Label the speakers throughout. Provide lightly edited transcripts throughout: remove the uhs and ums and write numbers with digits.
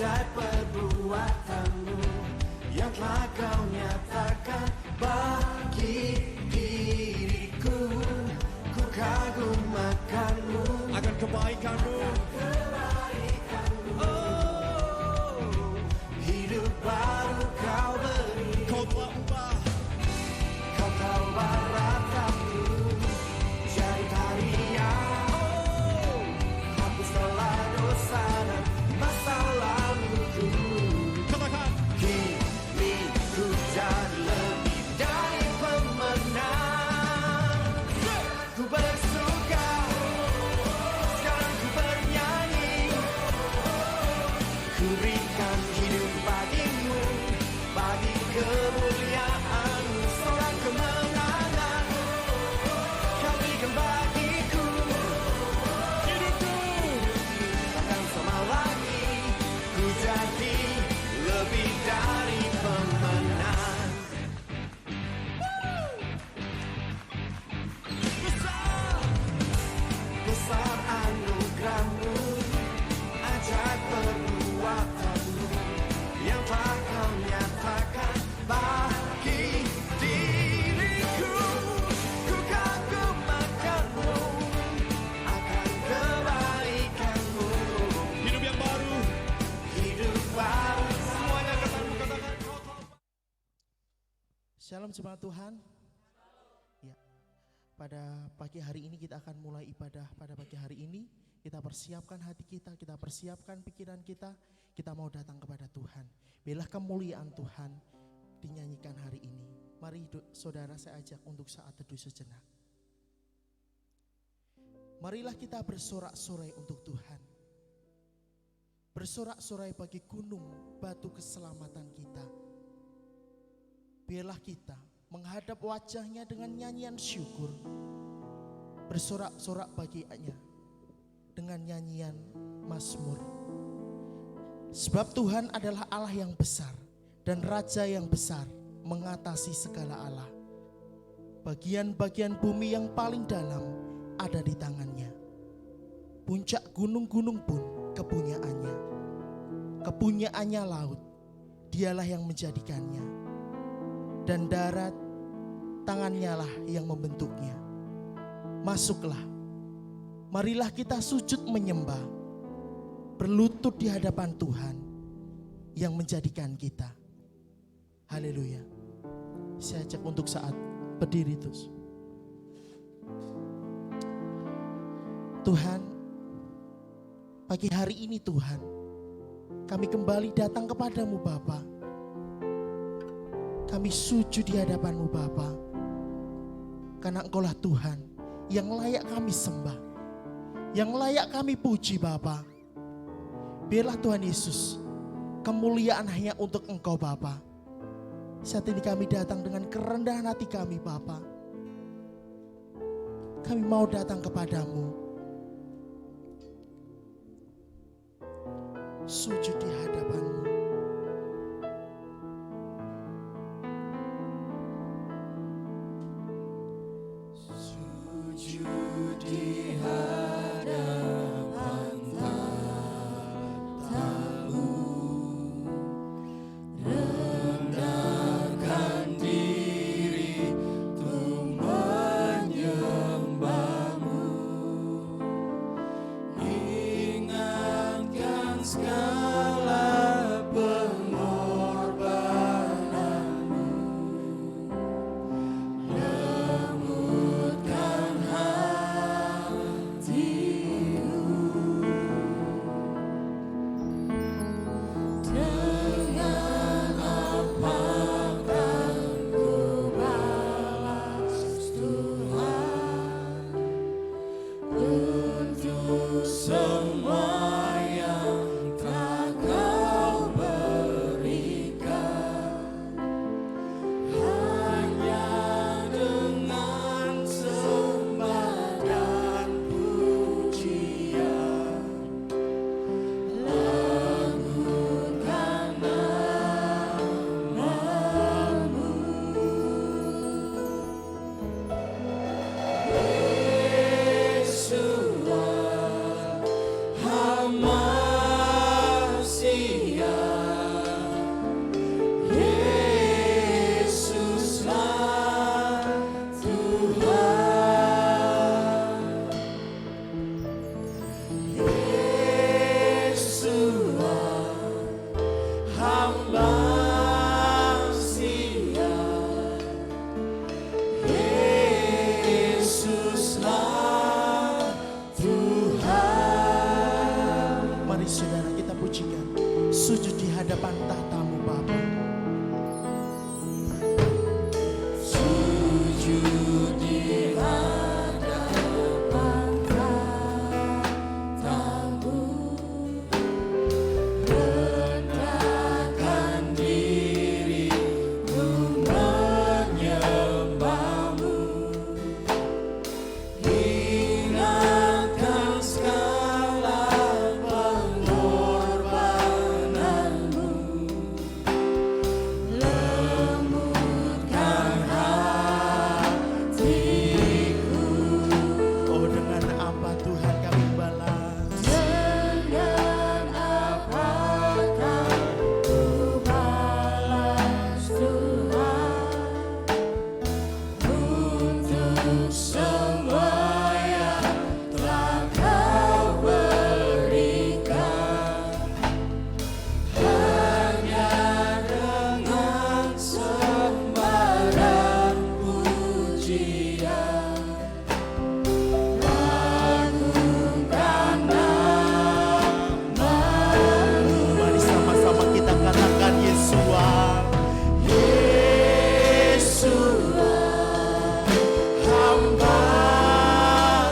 Speaker 1: ajaib perbuatanmu yang telah kau nyatakan bagi diriku. Ku kagum akanmu,
Speaker 2: akan kebaikanmu.
Speaker 1: Oh, hidup baru kau beri.
Speaker 2: Kau telah ubah,
Speaker 1: Kau tahu rataku jadi tarian. Oh, hapuslah dosa dan masa laluku.
Speaker 2: katakan.
Speaker 1: Kini ku jadi lebih dari pemenang. Ku bersuka, sekarang ku bernyanyi. Ku berikan hidup bagimu, bagi kemuliaan-Mu. Seorang kemenangan Kau berikan bagiku.
Speaker 2: Hidupku
Speaker 1: Takkan sama lagi, ku jadi lebih dari pemenang. Besar anugerah-Mu, ajaib perbuatan-Mu yang telah kau nyatakan bagi diriku. Ku kagum akan-Mu, akan kebaikan-Mu.
Speaker 2: hidup yang baru.
Speaker 1: Hidup baru.
Speaker 2: Semuanya katakan kau telah.
Speaker 3: Shalom jemaat Tuhan. Ya, pada pagi hari ini kita akan mulai ibadah. Pada pagi hari ini kita persiapkan hati kita, kita persiapkan pikiran kita. Kita mau datang kepada Tuhan. Biarlah kemuliaan Tuhan dinyanyikan hari ini. Mari saudara saya ajak untuk saat teduh sejenak. Marilah kita bersorak-sorai untuk Tuhan. Bersorak-sorai bagi gunung batu keselamatan kita. Biarlah kita menghadap wajahnya dengan nyanyian syukur. Bersorak-sorak baginya dengan nyanyian mazmur. Sebab Tuhan adalah Allah yang besar dan Raja yang besar mengatasi segala Allah. Bagian-bagian bumi yang paling dalam ada di tangannya. Puncak gunung-gunung pun kepunyaannya. Kepunyaannya laut, dialah yang menjadikannya. Dan darat, tangannya lah yang membentuknya. Masuklah, marilah kita sujud menyembah, berlutut di hadapan Tuhan yang menjadikan kita. Haleluya. Saya ajak untuk saat berdiri terus. Tuhan, pagi hari ini Tuhan, kami kembali datang kepadamu Bapa. Kami sujud di hadapan-Mu Bapa. Karena Engkaulah Tuhan yang layak kami sembah, yang layak kami puji Bapa. Biarlah Tuhan Yesus, kemuliaan hanya untuk Engkau Bapa. Saat ini kami datang dengan kerendahan hati kami Bapa. Kami mau datang kepadamu, sujud di hadapan-Mu.
Speaker 1: Sujud di hadapan takhta-Mu, rendahkan diri untuk menyembah-Mu. Ingatkan segala
Speaker 3: hadapan tahta-Mu Bapa.
Speaker 1: Sujud di hadapan tahta-Mu, rendahkan diri untuk menyembah-Mu, ingatkan segala pengorbanan-Mu, lembutkan hatiku.
Speaker 3: Oh, dengan apa Tuhan kami balas?
Speaker 1: Dengan apakah ku balas Tuhan untuk semua yang telah Kau berikan? Hanya dengan sembaran pujian, agungkan nama-Mu.
Speaker 3: Mari sama-sama kita katakan Yesua.
Speaker 1: Yesua, hamba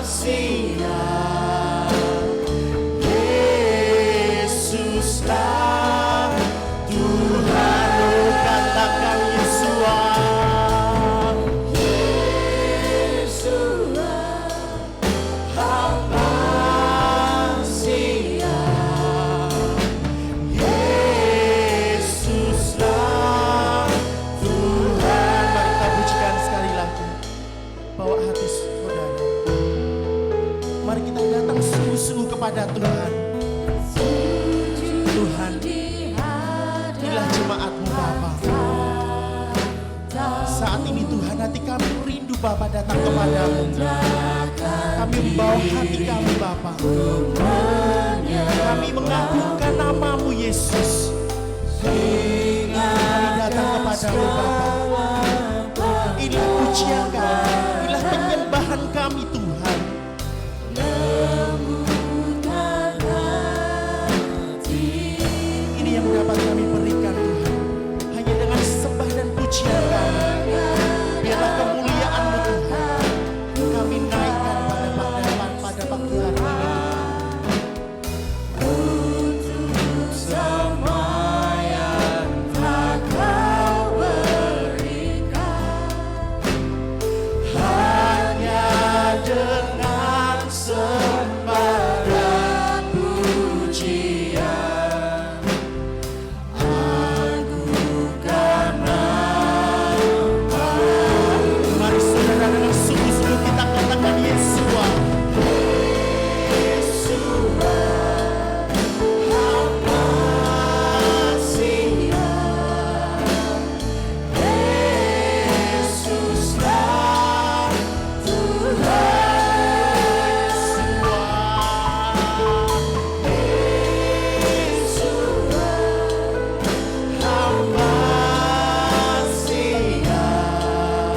Speaker 1: siap. Yesuslah Tuhan.
Speaker 3: Oh, katakan Yesua.
Speaker 1: Yesua, hamba siap. Yesuslah Tuhan.
Speaker 3: Mari kita pujikan sekali lagi. Bawa hati saudara. Mari kita datang sungguh-sungguh kepada Tuhan. Tuhan, inilah jemaat-Mu Bapa. Saat ini Tuhan, hati kami rindu Bapa datang kepadamu. Kami membawa hati kami Bapa. Kami mengagungkan nama-Mu Yesus. Kami datang kepadamu Bapa. Inilah pujian kami, inilah penyembahan kami Tuhan. Ini yang dapat kami berikan Tuhan. Hanya dengan sembah dan pujian kami. Biarlah kemuliaan-Mu Tuhan kami naikkan pada pagi hari ini.
Speaker 1: Untuk semua yang telah Kau berikan, hanya dengan sembaran pujian, agungkan nama-Mu.
Speaker 3: Mari saudara dengan sungguh-sungguh kita katakan Yesua.
Speaker 1: Yesua, hamba siap. Yesuslah Tuhan. Yesua, hamba siap.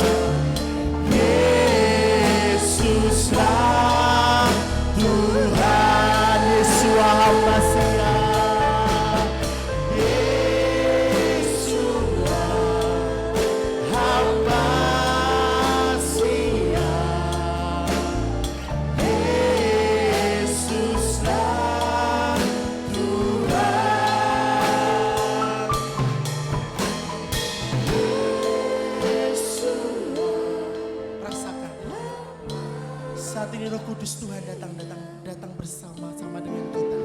Speaker 1: Yesuslah Tuhan.
Speaker 3: Yesua hamba siap.
Speaker 1: Yesua, hamba siap. Yesuslah Tuhan.
Speaker 3: Rasakan saat ini Roh Kudus Tuhan datang bersama-sama dengan kita,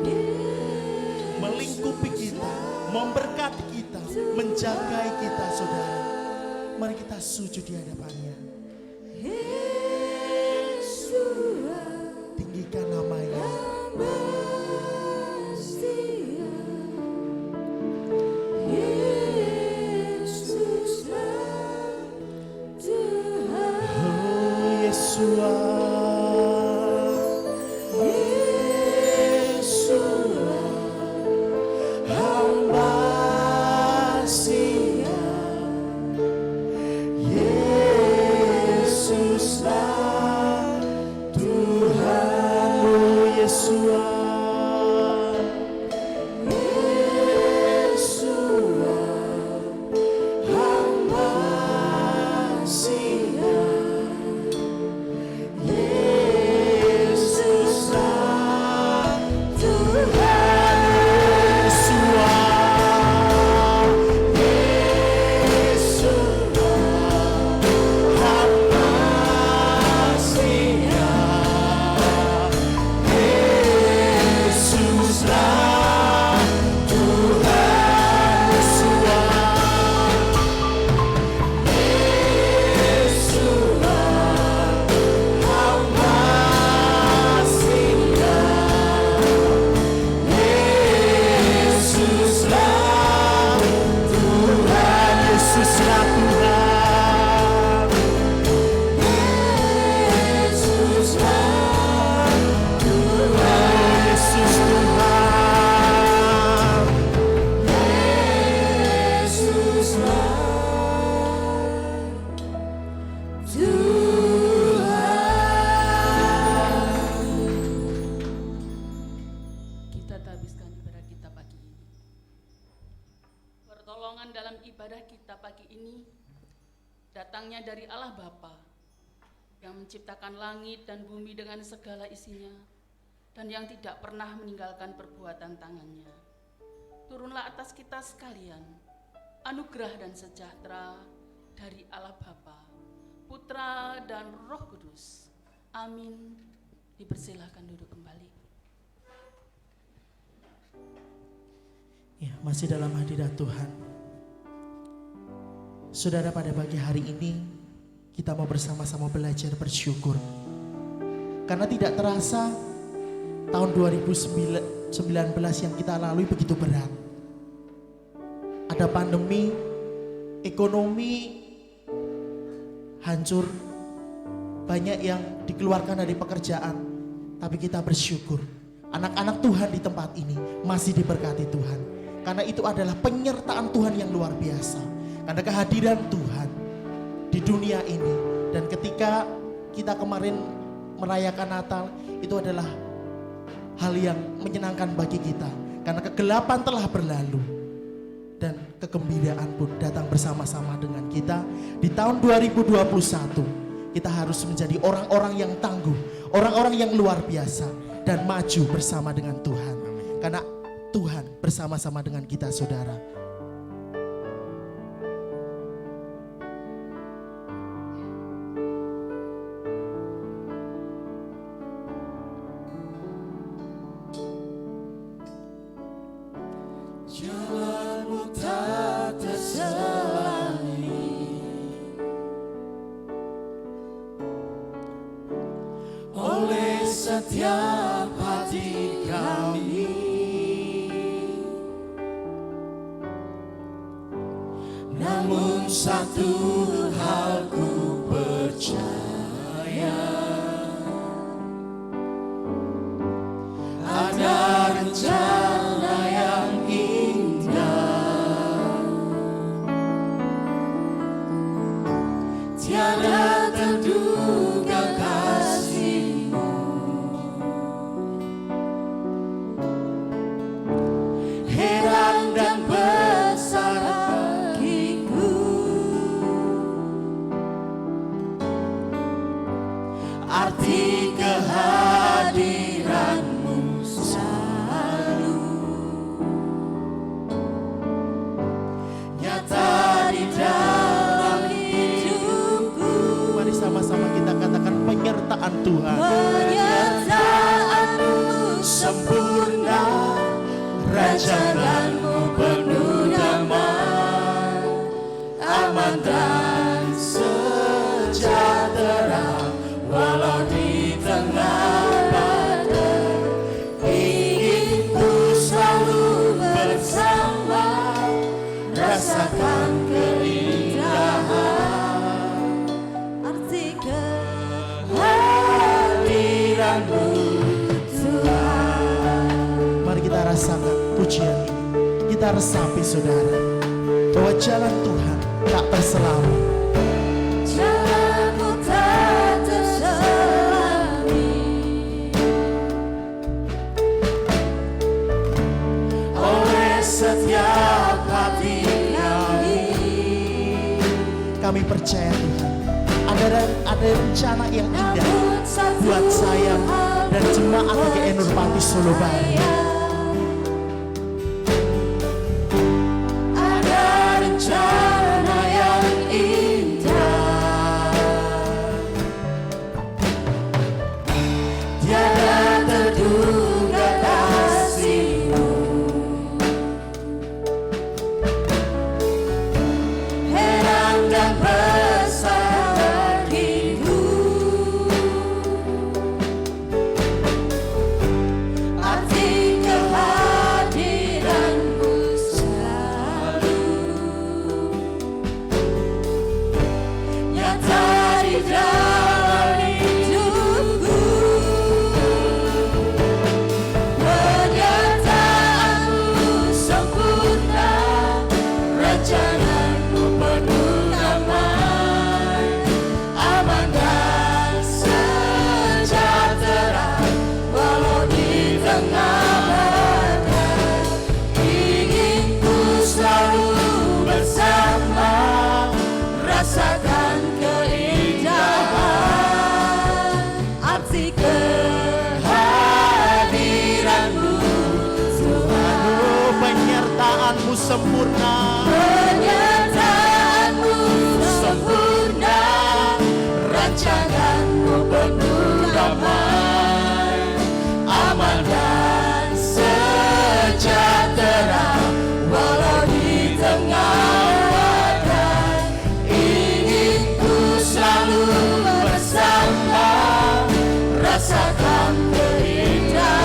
Speaker 3: melingkupi kita, memberkati kita, menjagai kita saudara. Mari kita sujud di hadapannya,
Speaker 1: Yesua,
Speaker 3: tinggikan namanya. Oh Yesua,
Speaker 1: hamba siap. Yesua,
Speaker 4: Allah Bapa yang menciptakan langit dan bumi dengan segala isinya dan yang tidak pernah meninggalkan perbuatan tangannya. Turunlah atas kita sekalian anugerah dan sejahtera dari Allah Bapa, Putra dan Roh Kudus. Amin. Dipersilahkan duduk kembali.
Speaker 3: Ya, masih dalam hadirat Tuhan. Saudara, pada pagi hari ini kita mau bersama-sama belajar bersyukur. Karena tidak terasa tahun 2019 yang kita lalui begitu berat. Ada pandemi, ekonomi hancur, banyak yang dikeluarkan dari pekerjaan. Tapi kita bersyukur, anak-anak Tuhan di tempat ini masih diberkati Tuhan. Karena itu adalah penyertaan Tuhan yang luar biasa. Karena kehadiran Tuhan di dunia ini. Dan ketika kita kemarin merayakan Natal, itu adalah hal yang menyenangkan bagi kita. Karena kegelapan telah berlalu dan kegembiraan pun datang bersama-sama dengan kita. Di tahun 2021 kita harus menjadi orang-orang yang tangguh, orang-orang yang luar biasa, dan maju bersama dengan Tuhan. Karena Tuhan bersama-sama dengan kita, saudara.
Speaker 1: Jalanmu tak terselangi, oleh setiap hati kami. Namun satu hal ku percaya, ada rencana yang indah, tiada terduga kasih-Mu, heran dan besar bagiku, arti kehadiran-Mu selalu nyata di dalam hidupku.
Speaker 3: Mari sama-sama kita katakan penyertaan Tuhan.
Speaker 1: Penyertaan-Mu sempurna, rancangan-Mu penuh damai, aman dan sejahtera. Walau di tengah badai, ingin ku selalu bersama, rasakan keindahan arti kehadiran-Mu, Tuhan.
Speaker 3: Mari kita rasakan pujian ini. Kita resapi, saudara, bahwa jalan Tuhan tak terselami.
Speaker 1: Jalanmu tak terselangi, oleh setiap hati kami.
Speaker 3: Kami percaya Tuhan, ada rencana yang indah buat saya dan jemaat GKI Nurpati Solo Baru.
Speaker 1: Ada rencana yang indah, tiada terduga kasih-Mu, heran dan besar bagiku, arti rancanganmu penuh damai, aman dan sejahtera. Walau di tengah badai, ingin ku selalu bersama, rasakan keindahan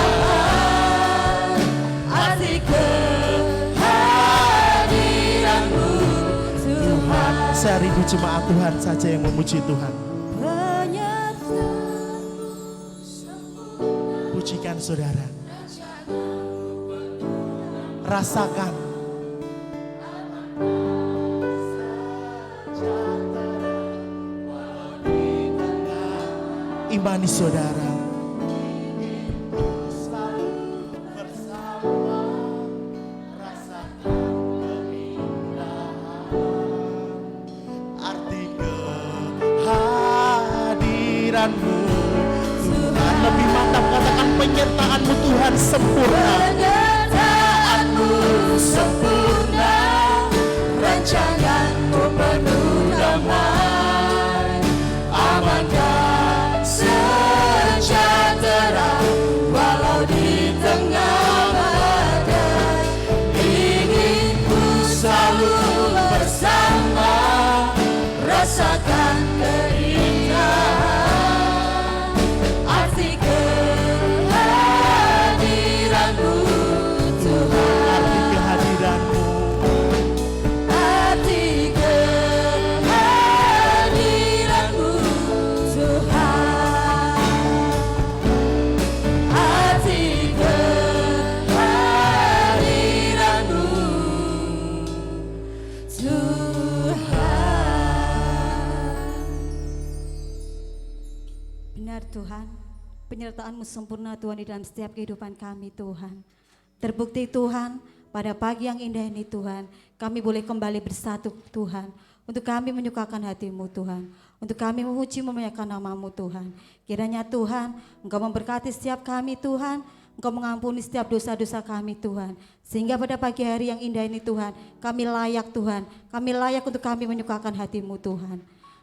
Speaker 1: arti kehadiranmu Tuhan.
Speaker 3: Seribu jemaat Tuhan saja yang memuji Tuhan. Pujikan saudara. Rasakan. Imani saudara. Arti kehadiranmu Tuhan. Lebih mantap katakan penyertaan-Mu Tuhan sempurna.
Speaker 1: Penyertaan-Mu sempurna, rancangan-Mu penuh damai, aman dan sejahtera. Walau di tengah badai, ingin ku selalu bersama, rasakan keindahan arti kehadiranmu Tuhan.
Speaker 3: Arti kehadiran-Mu.
Speaker 1: Arti kehadiranmu Tuhan. Arti kehadiranmu Tuhan.
Speaker 5: Benar Tuhan, penyertaan-Mu sempurna Tuhan di dalam setiap kehidupan kami Tuhan. Terbukti Tuhan, pada pagi yang indah ini Tuhan, kami boleh kembali bersatu Tuhan. Untuk kami menyukakan hati-Mu Tuhan. Untuk kami memuji memuliakan nama-Mu Tuhan. Kiranya Tuhan, Engkau memberkati setiap kami Tuhan. Engkau mengampuni setiap dosa-dosa kami Tuhan. Sehingga pada pagi hari yang indah ini Tuhan, kami layak Tuhan. Kami layak untuk kami menyukakan hati-Mu Tuhan.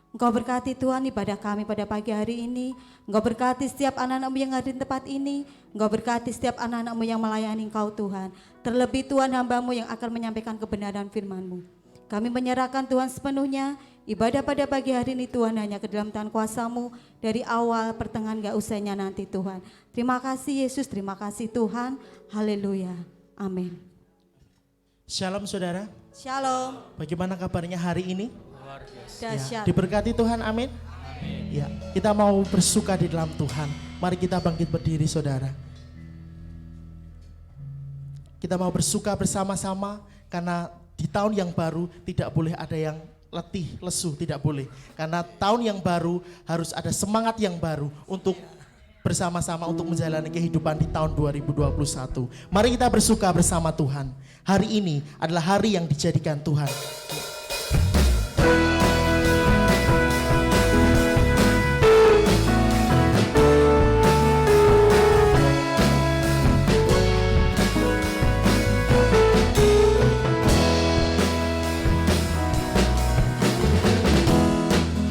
Speaker 5: Engkau berkati Tuhan ibadah kami pada pagi hari ini. Engkau berkati setiap anak-anak-Mu yang ada di tempat ini. Engkau berkati setiap anak-anak-Mu yang melayani Engkau Tuhan. Terlebih Tuhan hamba-Mu yang akan menyampaikan kebenaran firman-Mu. Kami menyerahkan Tuhan sepenuhnya. Ibadah pada pagi hari ini Tuhan hanya ke dalam tangan kuasa-Mu. Dari awal pertengahan gak usainya nanti Tuhan. Terima kasih Yesus, terima kasih Tuhan. Haleluya. Amin.
Speaker 3: Shalom saudara.
Speaker 5: Shalom.
Speaker 3: Bagaimana kabarnya hari ini?
Speaker 5: Dahsyat.
Speaker 3: Diberkati Tuhan, amin. Ya, kita mau bersuka di dalam Tuhan. Mari kita bangkit berdiri saudara. Kita mau bersuka bersama-sama karena di tahun yang baru tidak boleh ada yang letih, lesu, tidak boleh. Karena tahun yang baru harus ada semangat yang baru untuk bersama-sama untuk menjalani kehidupan di tahun 2021. Mari kita bersuka bersama Tuhan. Hari ini adalah hari yang dijadikan Tuhan.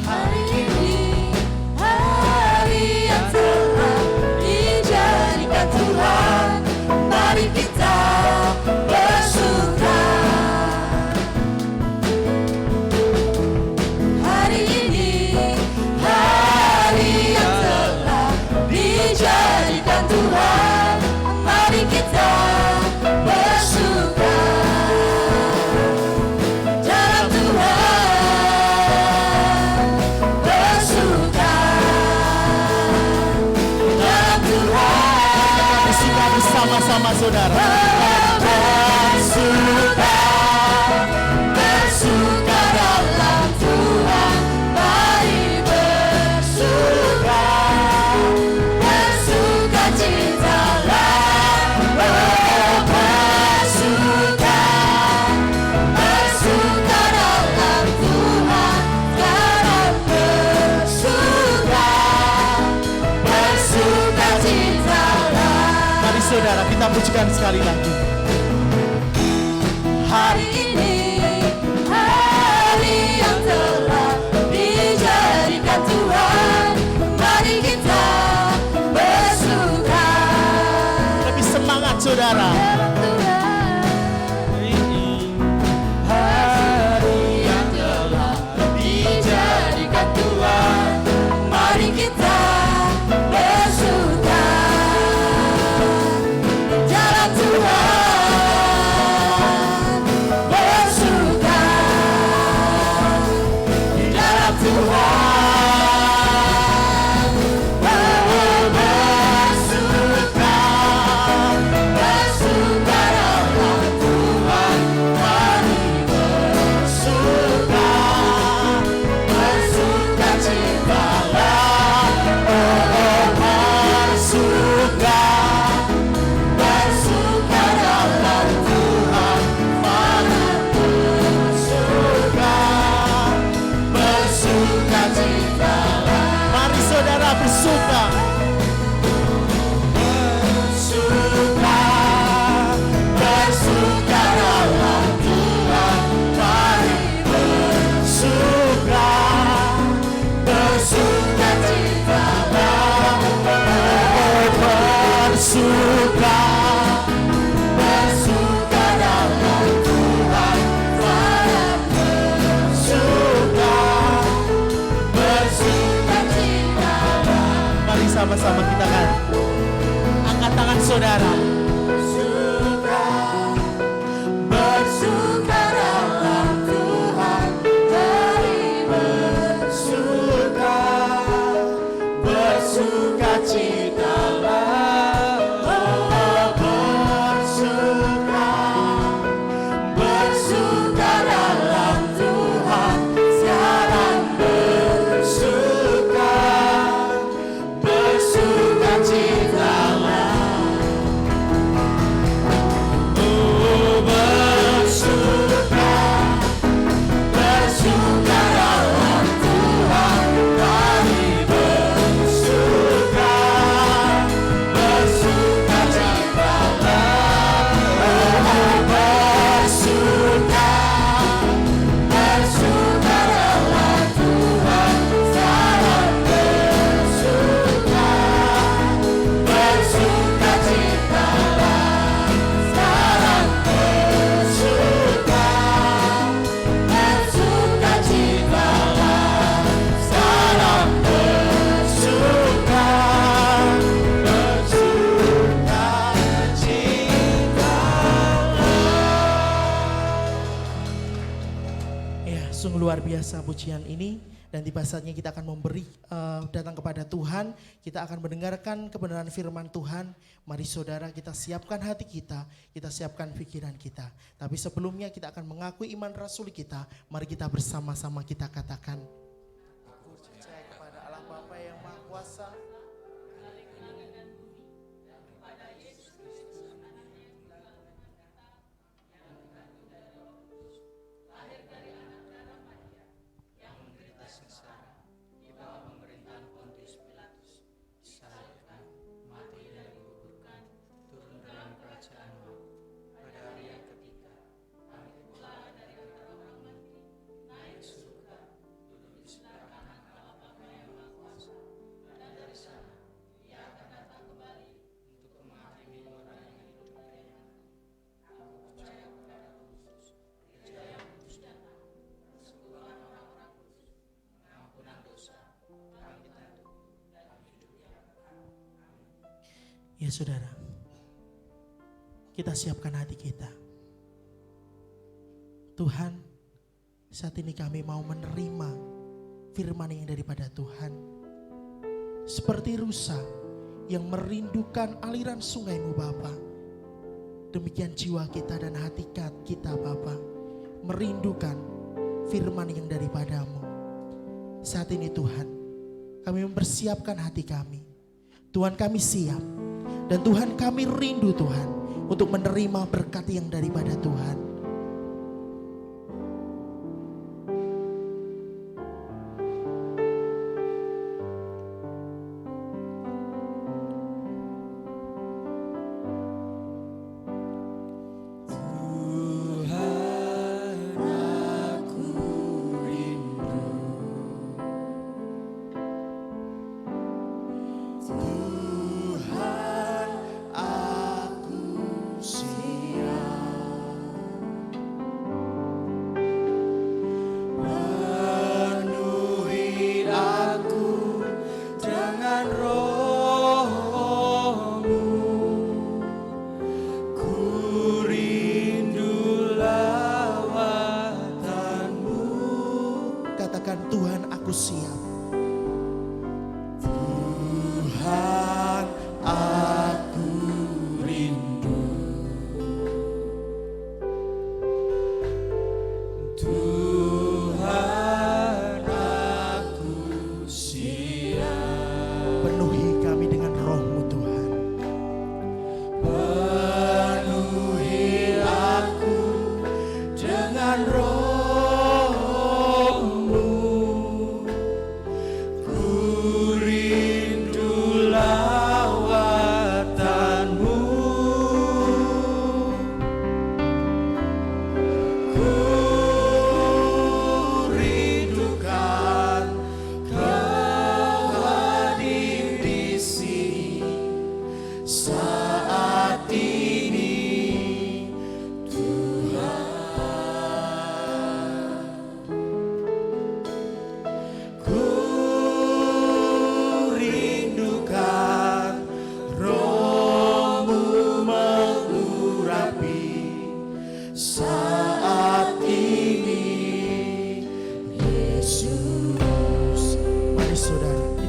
Speaker 1: Hari ini hari yang telah dijadikan Tuhan, mari kita bersuka. Hari ini hari yang telah dijadikan Tuhan, mari kita bersuka. Dalam Tuhan bersuka, dalam Tuhan
Speaker 3: Bersuka bersama-sama saudara.
Speaker 1: bersuka, bersuka dalam Tuhan, mari bersuka, bersuka citalah, bersuka, bersuka dalam Tuhan, sekarang bersuka, bersuka citalah.
Speaker 3: Mari saudara kita pujikan sekali lagi.
Speaker 1: Hari ini hari yang telah dijadikan Tuhan,
Speaker 3: bersuka. Bersuka, bersuka dalam Tuhan. Mari bersuka, bersuka citalah. Oh, bersuka, bersuka dalam Tuhan. Mari bersuka, bersuka citalah. Mari sama-sama kita kan angkat tangan saudara. Bersuka dalam Tuhan. Mari bersuka, bersuka citalah. Oh, bersuka, bersuka dalam Tuhan. Sekarang bersuka, bersuka citalah. Oh, bersuka, bersuka dalam Tuhan. Mari bersuka, bersuka citalah. Oh, bersuka, bersuka dalam Tuhan. Sekarang bersuka, bersuka citalah. Sekarang bersuka, bersuka citalah. Sekarang bersuka, bersuka citalah. Ya, sungguh luar biasa pujian ini. Dan tiba saatnya kita akan memberi datang kepada Tuhan. Kita akan mendengarkan kebenaran firman Tuhan. Mari saudara kita siapkan hati kita siapkan pikiran kita. Tapi sebelumnya kita akan mengakui iman rasuli kita. Mari kita bersama-sama kita katakan. Aku percaya kepada Allah Bapa yang Maha Kuasa. Ya saudara, kita siapkan hati kita. Tuhan, saat ini kami mau menerima firman yang daripada Tuhan. Seperti rusa yang merindukan aliran sungai-Mu Bapa. Demikian jiwa kita dan hati kita Bapa merindukan firman yang daripada-Mu. Saat ini Tuhan, kami mempersiapkan hati kami. Tuhan, kami siap. Dan Tuhan, kami rindu Tuhan untuk menerima berkat yang daripada Tuhan.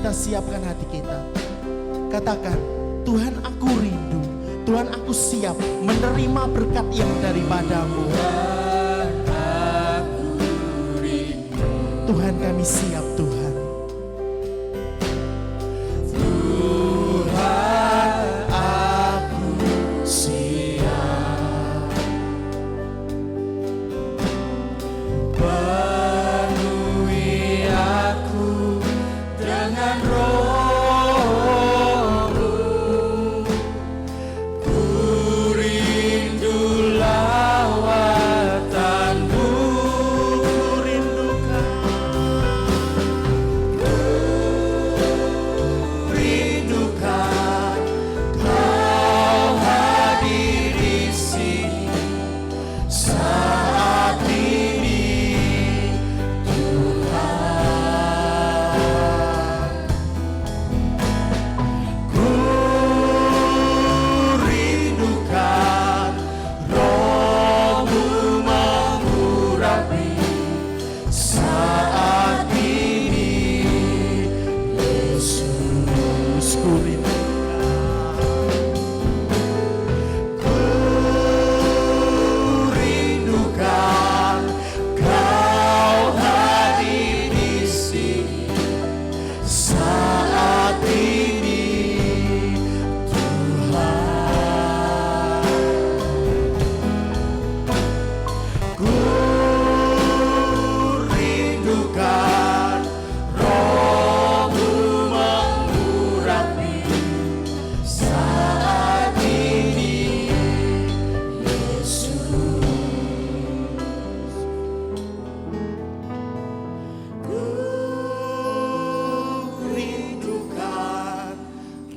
Speaker 3: kita siapkan hati kita. Katakan, Tuhan aku rindu, Tuhan aku siap menerima berkat yang daripadamu. Tuhan kami siap Tuhan. Tuhan aku siap, penuhi aku dengan roh-Mu. Ku rindu lawatan-Mu, rindukan Kau hadir di sini saat ini, Tuhan. Ku rindukan Roh-Mu mengurapi saat ini, Yesus. Ku rindukan Kau hadir di sini saat ini, Tuhan. Ku rindukan Roh-Mu mengurapi saat ini, Yesus. Ku rindukan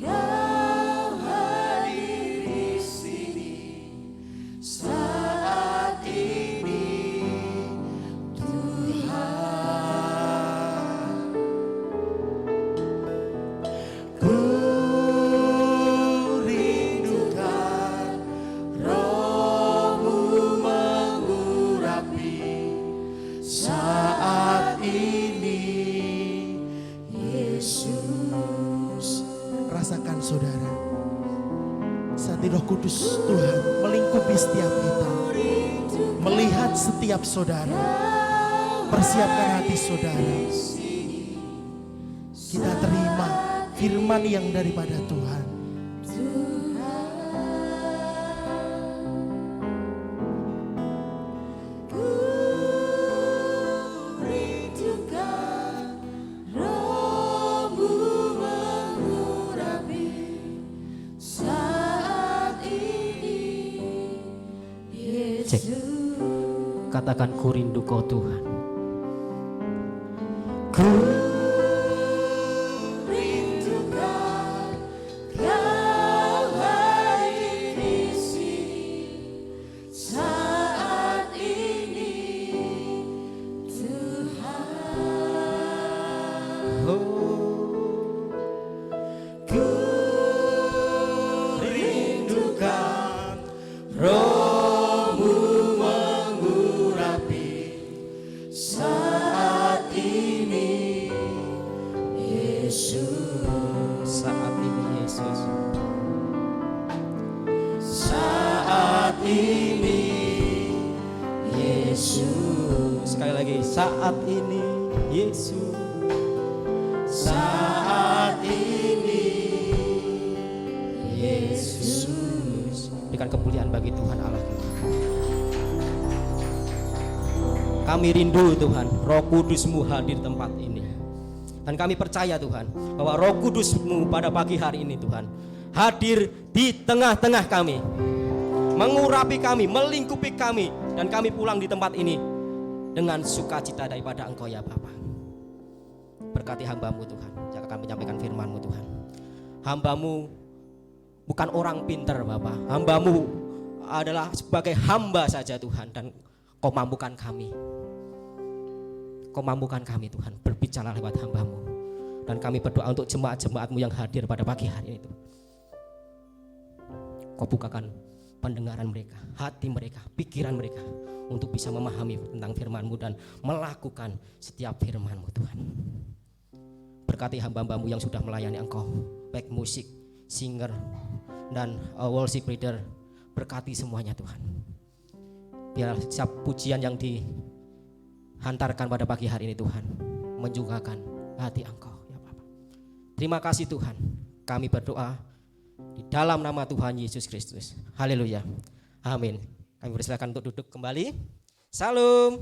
Speaker 3: Kau hadir di sini saat ini, Tuhan. Ku rindukan Roh-Mu mengurapi saat ini, Yesus. Rasakan saudara, saat ini Roh Kudus Tuhan melingkupi setiap kita, melihat setiap saudara. Persiapkan hati saudara, kita terima firman yang daripada Tuhan.
Speaker 6: Cek. Katakan ku rindu Kau Tuhan.
Speaker 3: Ku rindukan Kau hadir di sini saat ini, Tuhan. Ku rindukan Roh-Mu mengurapi saat ini, Yesus.
Speaker 6: Saat ini Yesus.
Speaker 3: Saat ini, Yesus.
Speaker 6: Sekali lagi, saat ini Yesus.
Speaker 3: Saat ini, Yesus.
Speaker 6: Berikan kemuliaan bagi Tuhan Allah kita. Kami rindu Tuhan, Roh Kudus-Mu hadir di tempat ini. Dan kami percaya Tuhan, bahwa Roh Kudus-Mu pada pagi hari ini Tuhan hadir di tengah-tengah kami, mengurapi kami, melingkupi kami, dan kami pulang di tempat ini dengan sukacita daripada Engkau ya Bapa. Berkati hamba-Mu Tuhan, yang akan menyampaikan firman-Mu Tuhan. Hamba-Mu bukan orang pintar Bapa, hamba-Mu adalah sebagai hamba saja Tuhan, dan Kau mampukan kami. Kau mampukan kami Tuhan, berbicara lewat hamba-Mu. Dan kami berdoa untuk jemaat-jemaat-Mu yang hadir pada pagi hari itu. Kau bukakan pendengaran mereka, hati mereka, pikiran mereka, untuk bisa memahami tentang firman-Mu dan melakukan setiap firman-Mu Tuhan. Berkati hamba-hambamu yang sudah melayani Engkau, baik musik, singer, dan worship leader. Berkati semuanya Tuhan. Biar setiap pujian yang dihantarkan pada pagi hari ini Tuhan menjugakan hati Engkau ya Bapak. Terima kasih Tuhan. Kami berdoa di dalam nama Tuhan Yesus Kristus. Haleluya. Amin. Kami persilakan untuk duduk kembali. Salam.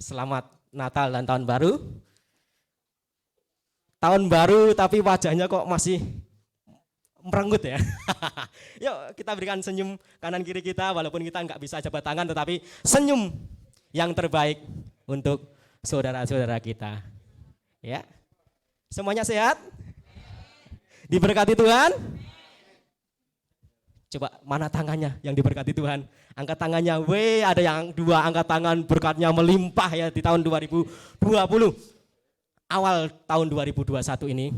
Speaker 6: Selamat Natal dan Tahun Baru. Tahun baru tapi wajahnya kok masih merenggut ya. Yuk kita berikan senyum kanan kiri kita, walaupun kita nggak bisa jabat tangan, tetapi senyum yang terbaik untuk saudara-saudara kita. Ya, semuanya sehat? Diberkati Tuhan? Coba mana tangannya yang diberkati Tuhan? Angkat tangannya, ada yang 2 angkat tangan, berkatnya melimpah ya di tahun 2020. Awal tahun 2021 ini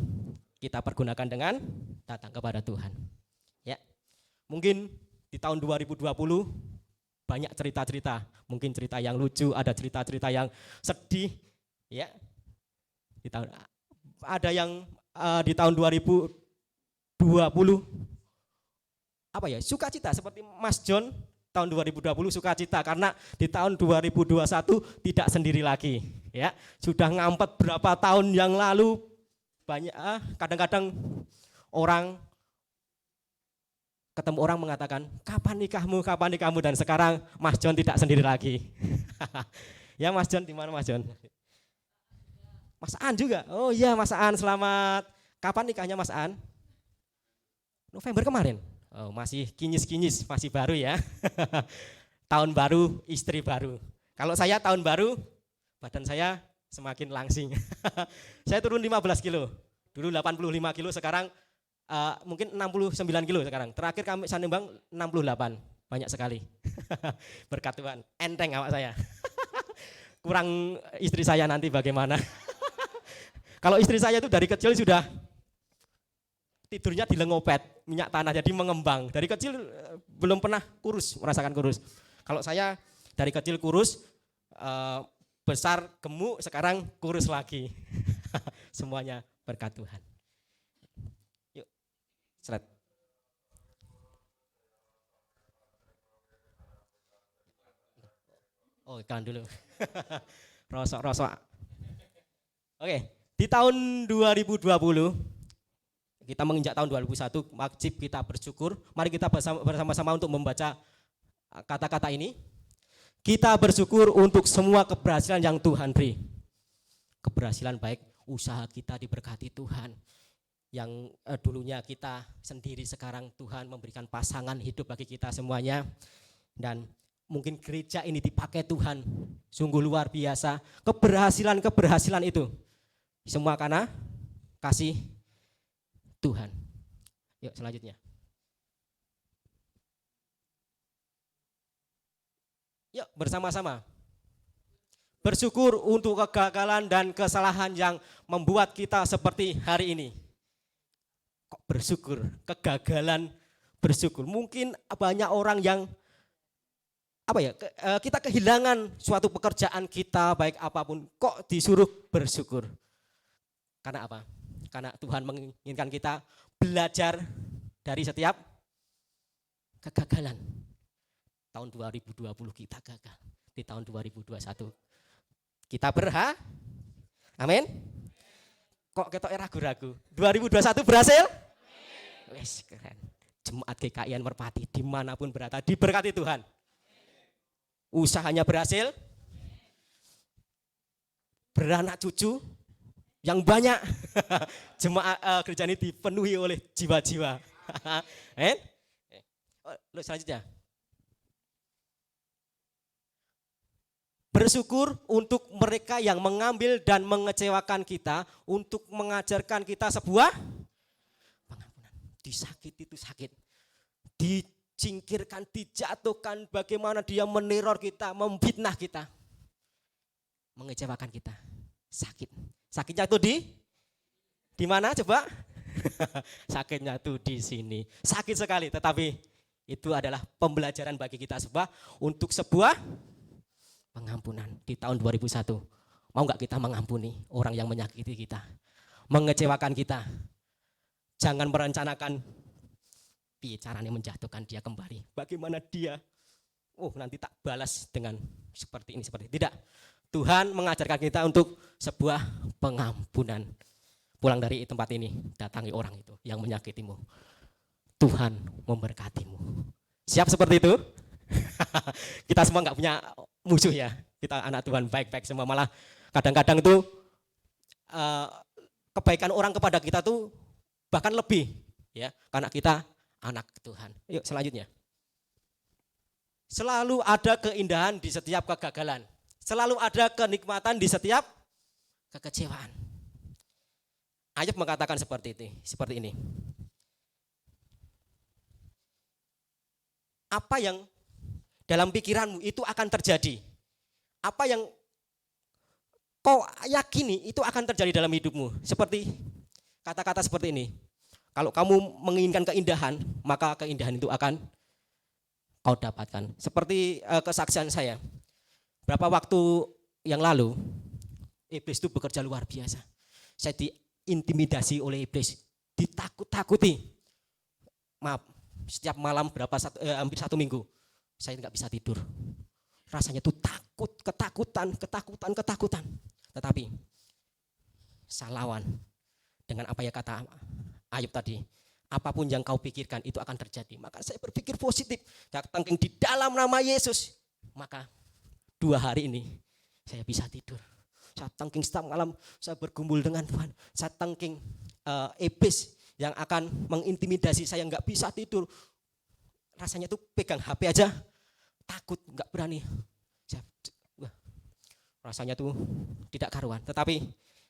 Speaker 6: kita pergunakan dengan datang kepada Tuhan. Ya, mungkin di tahun 2020 banyak cerita-cerita, mungkin cerita yang lucu, ada cerita-cerita yang sedih, ya. Ada yang di tahun 2020 apa ya, sukacita seperti Mas John tahun 2020 sukacita karena di tahun 2021 tidak sendiri lagi, ya. Sudah ngampet berapa tahun yang lalu, banyak kadang-kadang orang ketemu orang mengatakan kapan nikahmu, dan sekarang Mas John tidak sendiri lagi. Ya Mas John, di mana Mas John? Mas An juga. Oh iya Mas An, selamat. Kapan nikahnya Mas An? November kemarin. Oh, masih kinyis-kinyis, masih baru ya. Tahun baru, istri baru. Kalau saya tahun baru, badan saya semakin langsing. Saya turun 15 kilo. Dulu 85 kilo, sekarang mungkin 69 kilo sekarang. Terakhir kami saya nimbang 68. Banyak sekali. Berkat Tuhan. Enteng awak saya. Kurang istri saya nanti bagaimana. Kalau istri saya itu dari kecil sudah tidurnya di lengopet, minyak tanah, jadi mengembang. Dari kecil belum pernah kurus, merasakan kurus. Kalau saya dari kecil kurus, besar gemuk, sekarang kurus lagi. Semuanya berkat Tuhan. Yuk, slide. Oh, iklan dulu. Rosok-rosok. Oke, di tahun 2020 kita menginjak tahun 2001, wajib kita bersyukur. Mari kita bersama-sama untuk membaca kata-kata ini. Kita bersyukur untuk semua keberhasilan yang Tuhan beri. Keberhasilan baik usaha kita diberkati Tuhan. Yang dulunya kita sendiri, sekarang Tuhan memberikan pasangan hidup bagi kita semuanya. Dan mungkin gereja ini dipakai Tuhan. Sungguh luar biasa. Keberhasilan itu. Semua karena kasih Tuhan. Yuk selanjutnya. Yuk bersama-sama. Bersyukur untuk kegagalan dan kesalahan yang membuat kita seperti hari ini. Kok bersyukur? Kegagalan bersyukur. Mungkin banyak orang yang kita kehilangan suatu pekerjaan kita baik apapun, kok disuruh bersyukur. Karena apa? Karena Tuhan menginginkan kita belajar dari setiap kegagalan. Tahun 2020 kita gagal. Di tahun 2021 kita amin. Kok ketok ragu-ragu? 2021 berhasil? Wes keren. Jemaat GKIN Merpati dimanapun berada diberkati Tuhan. Usahanya berhasil, beranak cucu yang banyak. Jemaat gereja ini dipenuhi oleh jiwa-jiwa. Selanjutnya. Bersyukur untuk mereka yang mengambil dan mengecewakan kita untuk mengajarkan kita sebuah pengampunan. Disakiti itu sakit. Dicingkirkan, dijatuhkan, bagaimana dia meneror kita, memfitnah kita. Mengecewakan kita. Sakit. Sakitnya itu di mana coba? Sakitnya itu di sini. Sakit sekali, tetapi itu adalah pembelajaran bagi kita untuk sebuah pengampunan. Di tahun 2001 Mau nggak kita mengampuni orang yang menyakiti kita, mengecewakan kita? Jangan merencanakan piye caranya menjatuhkan dia kembali. Bagaimana dia? Oh, nanti tak balas dengan seperti ini, seperti ini. Tidak. Tuhan mengajarkan kita untuk sebuah pengampunan. Pulang dari tempat ini, datangi orang itu yang menyakitimu. Tuhan memberkatimu. Siap seperti itu? Kita semua nggak punya musuh ya. Kita anak Tuhan baik-baik semua. Malah kadang-kadang itu kebaikan orang kepada kita tuh bahkan lebih ya, karena kita anak Tuhan. Yuk selanjutnya. Selalu ada keindahan di setiap kegagalan. Selalu ada kenikmatan di setiap kekecewaan. Ayub mengatakan seperti ini. Apa yang dalam pikiranmu itu akan terjadi. Apa yang kau yakini itu akan terjadi dalam hidupmu. Seperti kata-kata seperti ini. Kalau kamu menginginkan keindahan, maka keindahan itu akan kau dapatkan. Seperti kesaksian saya. Berapa waktu yang lalu, iblis itu bekerja luar biasa. Saya diintimidasi oleh iblis, ditakut-takuti. Maaf, setiap malam hampir 1 minggu, saya nggak bisa tidur. Rasanya tuh takut, ketakutan. Tetapi saya lawan dengan apa yang kata Ayub tadi. Apapun yang kau pikirkan itu akan terjadi. Maka saya berpikir positif. Tangking di dalam nama Yesus. Maka 2 hari ini saya bisa tidur. Saya tangking setiap malam saya bergumul dengan Tuhan. Saya tangking iblis yang akan mengintimidasi saya nggak bisa tidur. Rasanya tuh pegang HP aja takut, nggak berani. Rasanya tuh tidak karuan. Tetapi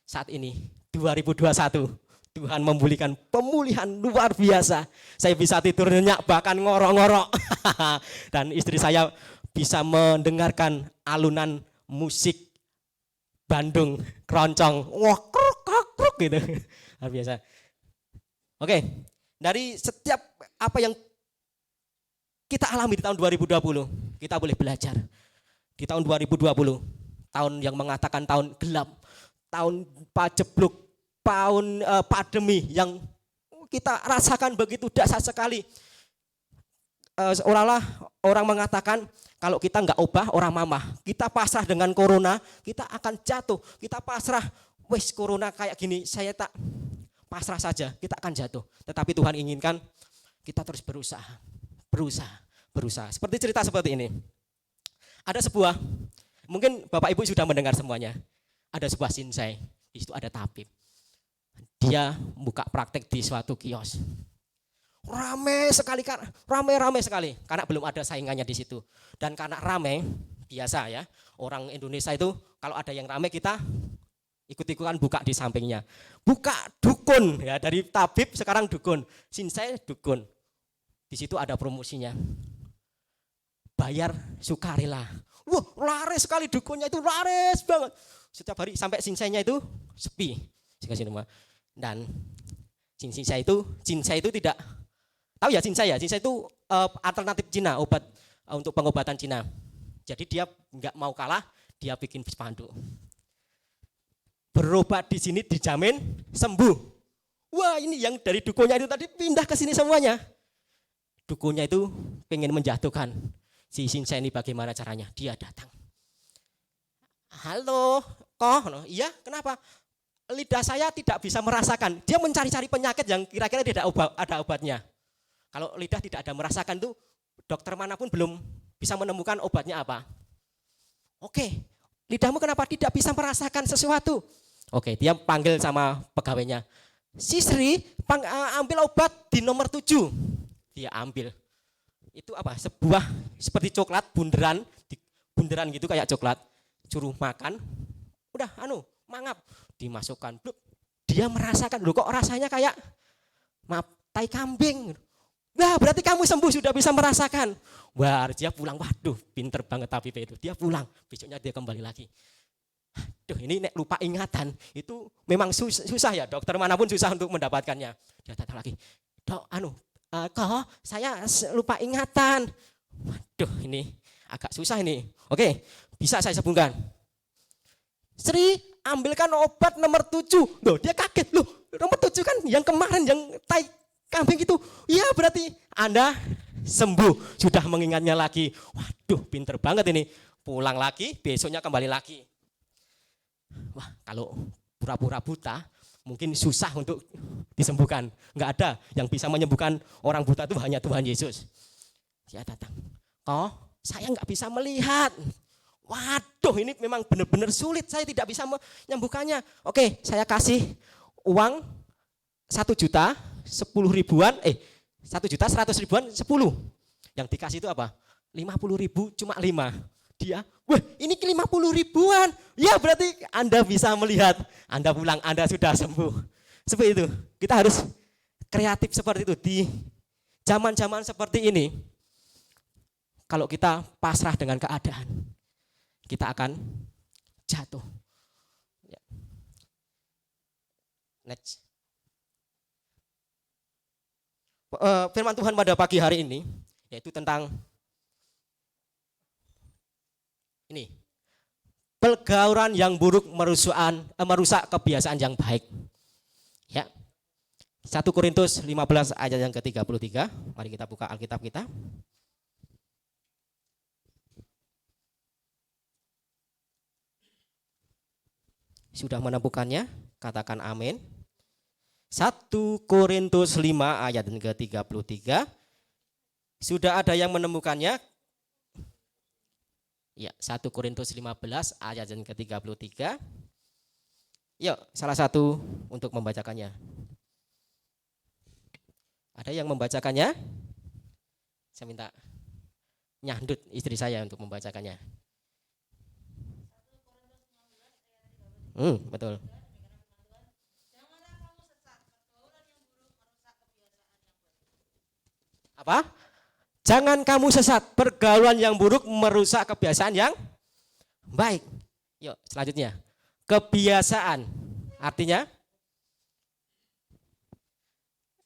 Speaker 6: saat ini 2021 Tuhan memulihkan pemulihan luar biasa. Saya bisa tidur nyenyak bahkan ngorok-ngorok. Dan istri saya bisa mendengarkan alunan musik Bandung, keroncong. Wah, kruk gitu. Luar biasa. Oke, dari setiap apa yang kita alami di tahun 2020, kita boleh belajar. Di tahun 2020, tahun yang mengatakan tahun gelap, tahun pajebluk, tahun pandemi yang kita rasakan begitu dahsyat sekali. Seolah-olah orang mengatakan kalau kita nggak ubah orang mamah, kita pasrah dengan corona, kita akan jatuh. Kita pasrah, wes corona kayak gini, saya tak pasrah saja, kita akan jatuh. Tetapi Tuhan inginkan kita terus berusaha. Seperti cerita seperti ini. Ada sebuah, mungkin Bapak Ibu sudah mendengar semuanya. Ada sebuah sinsai, di situ ada tabib. Dia buka praktek di suatu kios. Rame sekali karena belum ada saingannya di situ. Dan karena rame, biasa ya, orang Indonesia itu kalau ada yang rame kita ikut-ikutan buka di sampingnya. Buka dukun ya, dari tabib sekarang dukun, sinsai dukun. Di situ ada promosinya. Bayar sukarela. Wah, laris sekali dukunnya itu, laris banget. Setiap hari sampai sinsainya itu sepi. Dan cinsai itu tidak tahu ya, cinsai itu alternatif Cina, obat untuk pengobatan Cina. Jadi dia nggak mau kalah, dia bikin spanduk. Berobat di sini dijamin sembuh. Wah, ini yang dari dukunnya itu tadi pindah ke sini semuanya. Dukunnya itu pengen menjatuhkan si sinsai ini, bagaimana caranya? Dia datang. Halo, kok? Iya, kenapa? Lidah saya tidak bisa merasakan. Dia mencari-cari penyakit yang kira-kira tidak ada obatnya. Kalau lidah tidak ada merasakan tuh, dokter manapun belum bisa menemukan obatnya apa. Oke, lidahmu kenapa tidak bisa merasakan sesuatu? Oke, dia panggil sama pegawainya. Sisri, ambil obat di nomor 7. Dia ambil. Itu apa? Sebuah seperti coklat, bunderan gitu kayak coklat. Suruh makan, udah mangap. Dimasukkan, dia merasakan, loh kok rasanya kayak tai kambing. Wah, berarti kamu sembuh, sudah bisa merasakan. Wah, dia pulang, waduh pinter banget tabib itu. Dia pulang, besoknya dia kembali lagi. Aduh, ini nek lupa ingatan, itu memang susah ya, dokter manapun susah untuk mendapatkannya. Dia datang lagi, dok, kok saya lupa ingatan. Waduh, ini agak susah ini. Oke, bisa saya sambungkan. Sri, ambilkan obat nomor 7. Loh, dia kaget. Loh, nomor 7 kan yang kemarin yang tai kambing itu. Iya, berarti Anda sembuh. Sudah mengingatnya lagi. Waduh, pinter banget ini. Pulang lagi, besoknya kembali lagi. Wah, kalau pura-pura buta, mungkin susah untuk disembuhkan. Enggak ada yang bisa menyembuhkan orang buta itu hanya Tuhan Yesus. Dia datang. Kok saya enggak bisa melihat. Waduh, ini memang benar-benar sulit. Saya tidak bisa menyembuhkannya. Oke, saya kasih uang 1 juta 10 ribuan. 1 juta 100 ribuan 10. Yang dikasih itu apa? 50 ribu cuma 5. Dia, wah ini 50 ribuan. Ya berarti Anda bisa melihat. Anda pulang, Anda sudah sembuh. Seperti itu. Kita harus kreatif seperti itu. Di zaman-zaman seperti ini, kalau kita pasrah dengan keadaan, kita akan jatuh. Ya. Next. Firman Tuhan pada pagi hari ini, yaitu tentang ini, pergaulan yang buruk merusak kebiasaan yang baik. Ya. 1 Korintus 15 ayat yang ke-33. Mari kita buka Alkitab kita. Sudah menemukannya? Katakan amin. 1 Korintus 5 ayat yang ke-33. Sudah ada yang menemukannya? Ya, 1 Korintus 15 ayat yang ke-33. Yuk, salah satu untuk membacakannya. Ada yang membacakannya? Saya minta nyandut istri saya untuk membacakannya. Betul. Apa? Jangan kamu sesat, pergaulan yang buruk merusak kebiasaan yang baik. Yuk, selanjutnya. Kebiasaan, artinya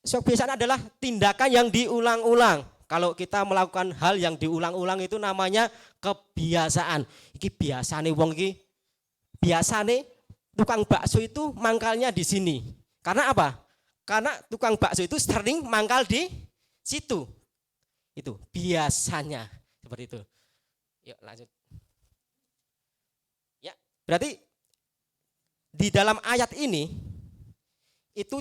Speaker 6: kebiasaan adalah tindakan yang diulang-ulang. Kalau kita melakukan hal yang diulang-ulang itu namanya kebiasaan. Iki biasane wong iki, biasane tukang bakso itu mangkalnya di sini. Karena apa? Karena tukang bakso itu sering mangkal di situ. Itu biasanya seperti itu. Yuk lanjut. Ya, berarti di dalam ayat ini itu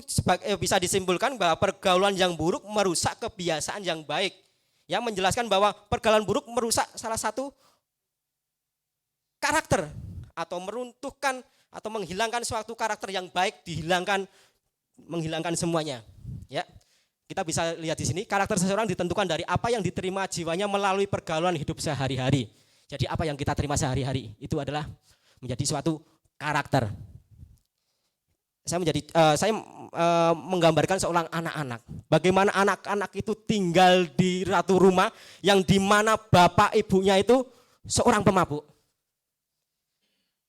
Speaker 6: bisa disimpulkan bahwa pergaulan yang buruk merusak kebiasaan yang baik. Ya, menjelaskan bahwa pergaulan buruk merusak salah satu karakter atau meruntuhkan atau menghilangkan suatu karakter yang baik, menghilangkan semuanya. Ya. Kita bisa lihat di sini, karakter seseorang ditentukan dari apa yang diterima jiwanya melalui pergaulan hidup sehari-hari. Jadi apa yang kita terima sehari-hari itu adalah menjadi suatu karakter. Saya menggambarkan seorang anak-anak. Bagaimana anak-anak itu tinggal di satu rumah yang dimana bapak ibunya itu seorang pemabuk.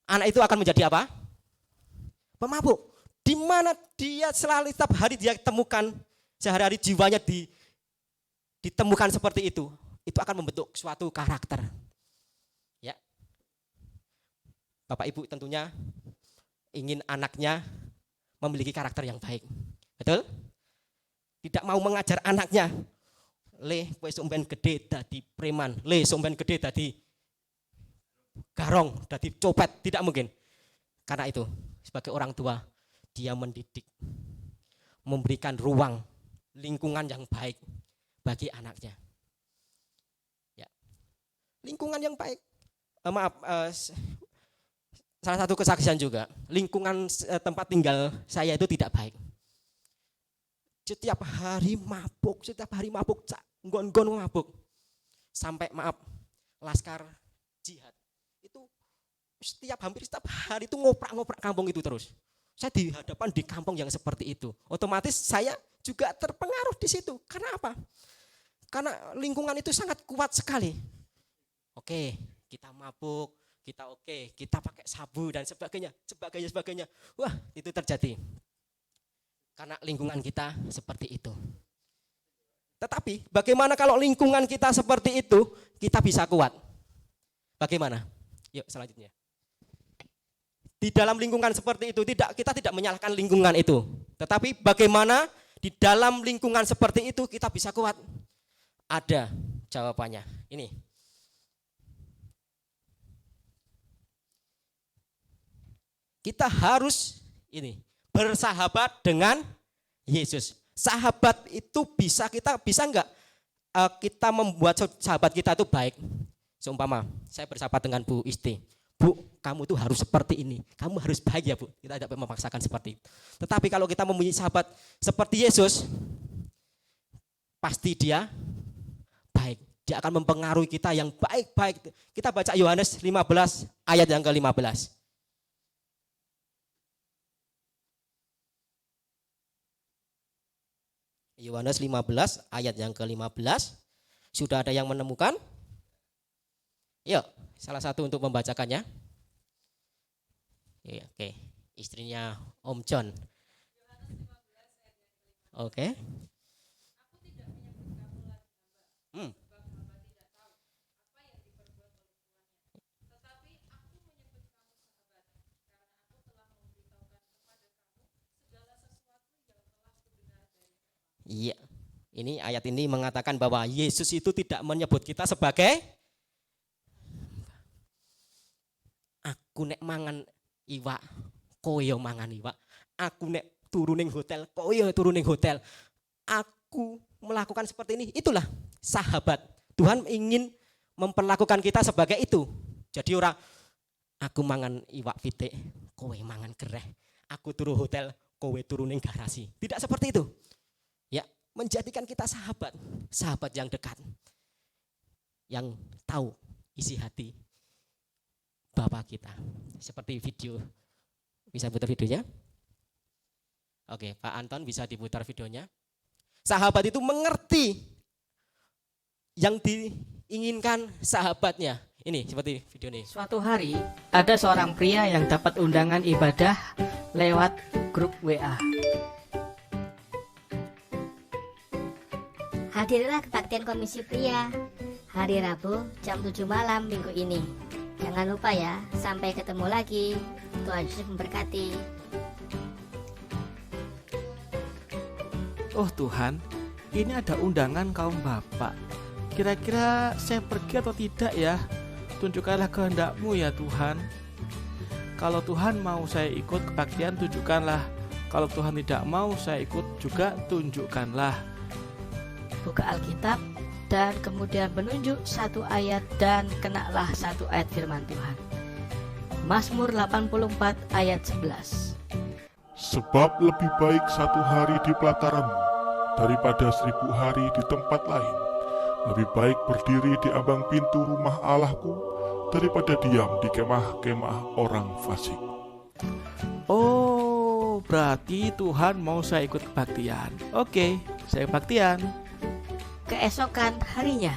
Speaker 6: Anak itu akan menjadi apa? Pemabuk. Di mana dia selalu setiap hari dia temukan, sehari-hari jiwanya ditemukan seperti itu akan membentuk suatu karakter. Ya. Bapak Ibu tentunya ingin anaknya memiliki karakter yang baik. Betul? Tidak mau mengajar anaknya, le kowe somben gede dadi preman, le somben gede dadi garong, dadi copet, tidak mungkin. Karena itu, sebagai orang tua, dia mendidik, memberikan ruang, lingkungan yang baik bagi anaknya. Ya. Lingkungan yang baik. Salah satu kesaksian juga, lingkungan tempat tinggal saya itu tidak baik. Setiap hari mabuk, nggon-nggon mabuk. Sampai laskar jihad. Itu hampir setiap hari itu ngoprak-ngoprak kampung itu terus. Saya dihadapan di kampung yang seperti itu. Otomatis saya juga terpengaruh di situ. Karena apa? Karena lingkungan itu sangat kuat sekali. Oke, kita mabuk, kita pakai sabu dan sebagainya. Wah, itu terjadi. Karena lingkungan kita seperti itu. Tetapi bagaimana kalau lingkungan kita seperti itu, kita bisa kuat? Bagaimana? Yuk selanjutnya. di dalam lingkungan seperti itu, kita tidak menyalahkan lingkungan itu. Tetapi bagaimana di dalam lingkungan seperti itu kita bisa kuat? Ada jawabannya. Ini. Kita harus bersahabat dengan Yesus. Sahabat itu bisa enggak kita membuat sahabat kita itu baik. Seumpama saya bersahabat dengan Bu Isti. Bu, kamu tuh harus seperti ini. Kamu harus baik ya Bu. Kita tidak memaksakan seperti itu. Tetapi kalau kita mempunyai sahabat seperti Yesus, pasti dia baik. Dia akan mempengaruhi kita yang baik-baik. Kita baca Yohanes 15 ayat yang ke-15. Yohanes 15 ayat yang ke-15. Sudah ada yang menemukan? Yuk, salah satu untuk membacakannya. Oke, istrinya Om John. Oke. Iya, ini ayat ini mengatakan bahwa Yesus itu tidak menyebut kita sebagai aku nek mangan iwak, kowe yo mangan iwak. Aku nek turuning hotel, kowe yo turuning hotel. Aku melakukan seperti ini, itulah sahabat. Tuhan ingin memperlakukan kita sebagai itu. Jadi orang aku mangan iwak pitik, kowe mangan gereh. Aku turu hotel, kowe turuning garasi. Tidak seperti itu. Ya, menjadikan kita sahabat yang dekat, yang tahu isi hati Bapa kita. Seperti video, bisa putar videonya? Oke, Pak Anton bisa diputar videonya. Sahabat itu mengerti yang diinginkan sahabatnya. Ini seperti video ini.
Speaker 7: Suatu hari, ada seorang pria yang dapat undangan ibadah lewat grup WA.
Speaker 8: Hadirilah kebaktian Komisi Pria hari Rabu jam 7 malam minggu ini. Jangan lupa ya, sampai ketemu lagi. Tuhan Yesus memberkati.
Speaker 9: Oh Tuhan, ini ada undangan kaum bapak. Kira-kira saya pergi atau tidak ya? Tunjukkanlah kehendak-Mu ya Tuhan. Kalau Tuhan mau saya ikut kebaktian, tunjukkanlah. Kalau Tuhan tidak mau saya ikut juga, tunjukkanlah.
Speaker 7: Buka Alkitab dan kemudian menunjuk satu ayat dan kenalah satu ayat firman Tuhan. Mazmur 84 ayat 11.
Speaker 2: Sebab lebih baik satu hari di pelataranmu daripada 1000 hari di tempat lain. Lebih baik berdiri di ambang pintu rumah Allahku daripada diam di kemah-kemah orang fasik.
Speaker 9: Oh, berarti Tuhan mau saya ikut kebaktian. Oke, saya kebaktian.
Speaker 7: Keesokan harinya.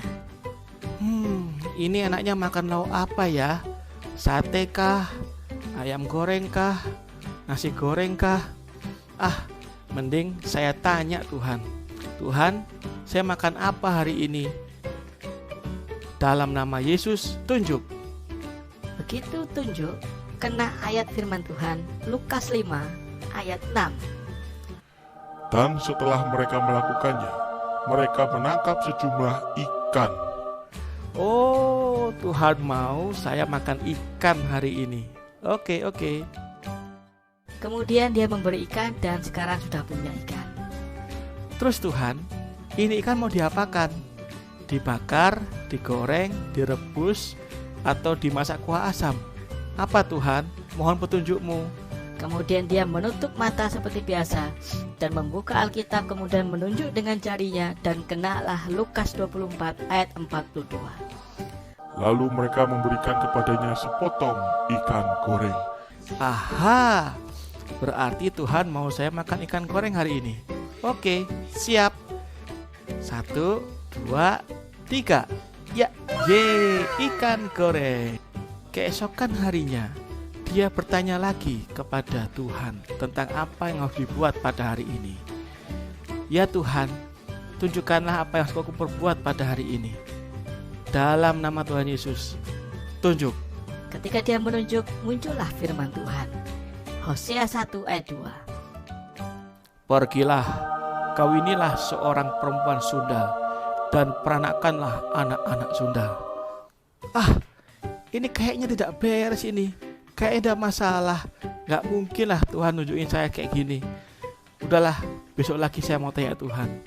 Speaker 9: Ini enaknya makan lauk apa ya? Sate kah? Ayam goreng kah? Nasi goreng kah? Mending saya tanya Tuhan. Tuhan, saya makan apa hari ini? Dalam nama Yesus, tunjuk.
Speaker 7: Begitu tunjuk, kena ayat firman Tuhan Lukas 5 ayat 6.
Speaker 2: Dan setelah mereka melakukannya, mereka menangkap sejumlah ikan.
Speaker 9: Oh, Tuhan mau saya makan ikan hari ini. Oke.
Speaker 7: Kemudian dia memberi ikan dan sekarang sudah punya ikan.
Speaker 9: Terus Tuhan, ini ikan mau diapakan? Dibakar, digoreng, direbus, atau dimasak kuah asam? Apa Tuhan? Mohon petunjuk-Mu.
Speaker 7: Kemudian dia menutup mata seperti biasa dan membuka Alkitab, kemudian menunjuk dengan jarinya dan kenalah Lukas 24 ayat 42.
Speaker 2: Lalu mereka memberikan kepadanya sepotong ikan goreng.
Speaker 9: Aha, berarti Tuhan mau saya makan ikan goreng hari ini. Oke, siap. 1, 2, 3. Ya, ikan goreng. Keesokan harinya, dia bertanya lagi kepada Tuhan tentang apa yang harus dibuat pada hari ini. Ya Tuhan, tunjukkanlah apa yang harus aku perbuat pada hari ini. Dalam nama Tuhan Yesus, tunjuk.
Speaker 7: Ketika dia menunjuk, muncullah firman Tuhan. Hosea 1 ayat 2.
Speaker 9: Pergilah, kawinilah seorang perempuan sundal, dan peranakanlah anak-anak sundal. Ini kayaknya tidak beres ini. Kayaknya ada masalah. Gak mungkin lah Tuhan nunjukin saya kayak gini. Udahlah, besok lagi saya mau tanya Tuhan.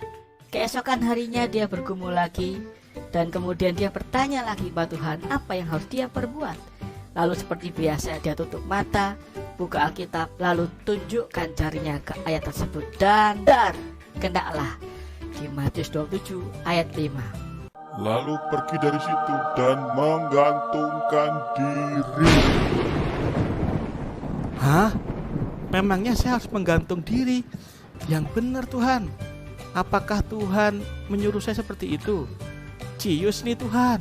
Speaker 7: Keesokan harinya dia bergumul lagi, dan kemudian dia bertanya lagi kepada Tuhan apa yang harus dia perbuat. Lalu seperti biasa dia tutup mata, buka Alkitab, lalu tunjukkan jarinya ke ayat tersebut, dan hendaklah di Matius 27 ayat 5.
Speaker 2: Lalu pergi dari situ dan menggantungkan diri.
Speaker 9: Hah? Memangnya saya harus menggantung diri? Yang benar Tuhan. Apakah Tuhan menyuruh saya seperti itu? Cius nih Tuhan.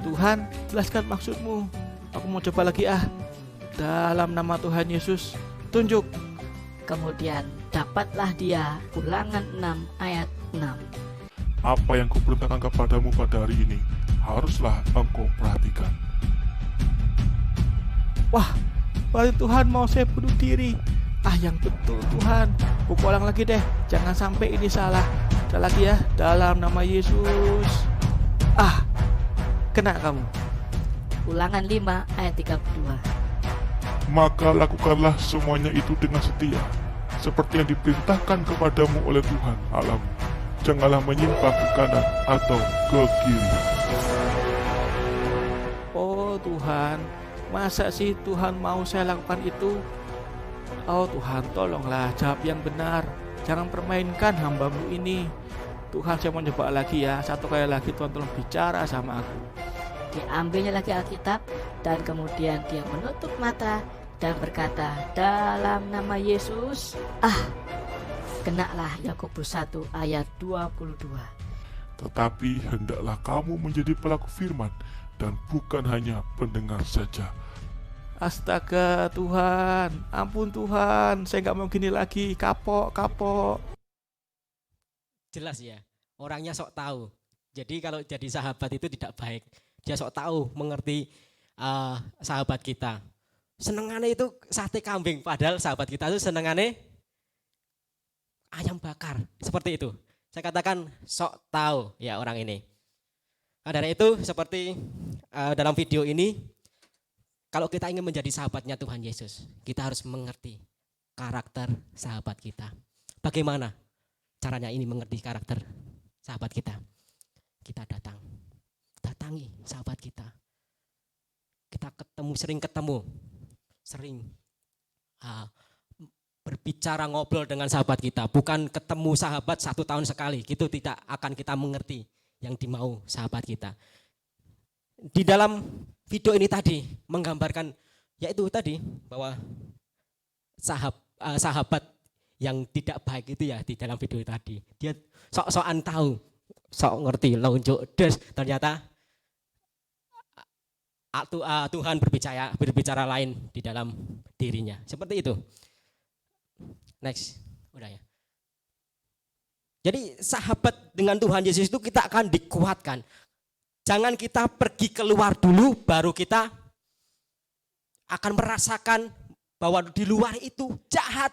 Speaker 9: Tuhan, jelaskan maksudmu. Aku mau coba lagi Dalam nama Tuhan Yesus, tunjuk.
Speaker 7: Kemudian dapatlah dia Ulangan 6 ayat 6.
Speaker 2: Apa yang kuperintahkan kepadamu pada hari ini, haruslah engkau perhatikan.
Speaker 9: Wah, berarti Tuhan mau saya bunuh diri. Yang betul Tuhan. Aku ulang lagi deh, jangan sampai ini salah. Udah lagi ya, dalam nama Yesus. Kena kamu.
Speaker 7: Ulangan 5 ayat 32.
Speaker 2: Maka lakukanlah semuanya itu dengan setia, seperti yang diperintahkan kepadamu oleh Tuhan Allahmu. Janganlah menyimpang ke kanan atau ke kiri.
Speaker 9: Oh Tuhan, masa sih Tuhan mau saya lakukan itu? Oh Tuhan, tolonglah jawab yang benar. Jangan permainkan hamba-Mu ini. Tuhan, saya mau coba lagi ya. Satu kali lagi Tuhan tolong bicara sama aku.
Speaker 7: Diambilnya lagi Alkitab, dan kemudian dia menutup mata dan berkata, dalam nama Yesus, kenalah Yakobus 1 ayat 22.
Speaker 2: Tetapi hendaklah kamu menjadi pelaku firman dan bukan hanya pendengar saja.
Speaker 9: Astaga Tuhan, ampun Tuhan, saya nggak mau gini lagi, kapok.
Speaker 6: Jelas ya, orangnya sok tahu. Jadi kalau jadi sahabat itu tidak baik. Dia sok tahu, mengerti sahabat kita. Senengannya itu sate kambing, padahal sahabat kita itu senengannya ayam bakar. Seperti itu. Saya katakan sok tahu ya orang ini. Dari itu seperti dalam video ini, kalau kita ingin menjadi sahabatnya Tuhan Yesus, kita harus mengerti karakter sahabat kita. Bagaimana caranya ini mengerti karakter sahabat kita? Kita datangi sahabat kita. Kita sering ketemu, berbicara ngobrol dengan sahabat kita. Bukan ketemu sahabat 1 tahun sekali, gitu tidak akan kita mengerti yang dimau sahabat kita. Di dalam video ini tadi menggambarkan yaitu tadi bahwa sahabat yang tidak baik itu ya di dalam video tadi. Dia sok-sokan tahu, sok ngerti, lonjok des, ternyata Tuhan berbicara lain di dalam dirinya. Seperti itu. Next, udah ya. Jadi sahabat dengan Tuhan Yesus itu kita akan dikuatkan. Jangan kita pergi keluar dulu baru kita akan merasakan bahwa di luar itu jahat.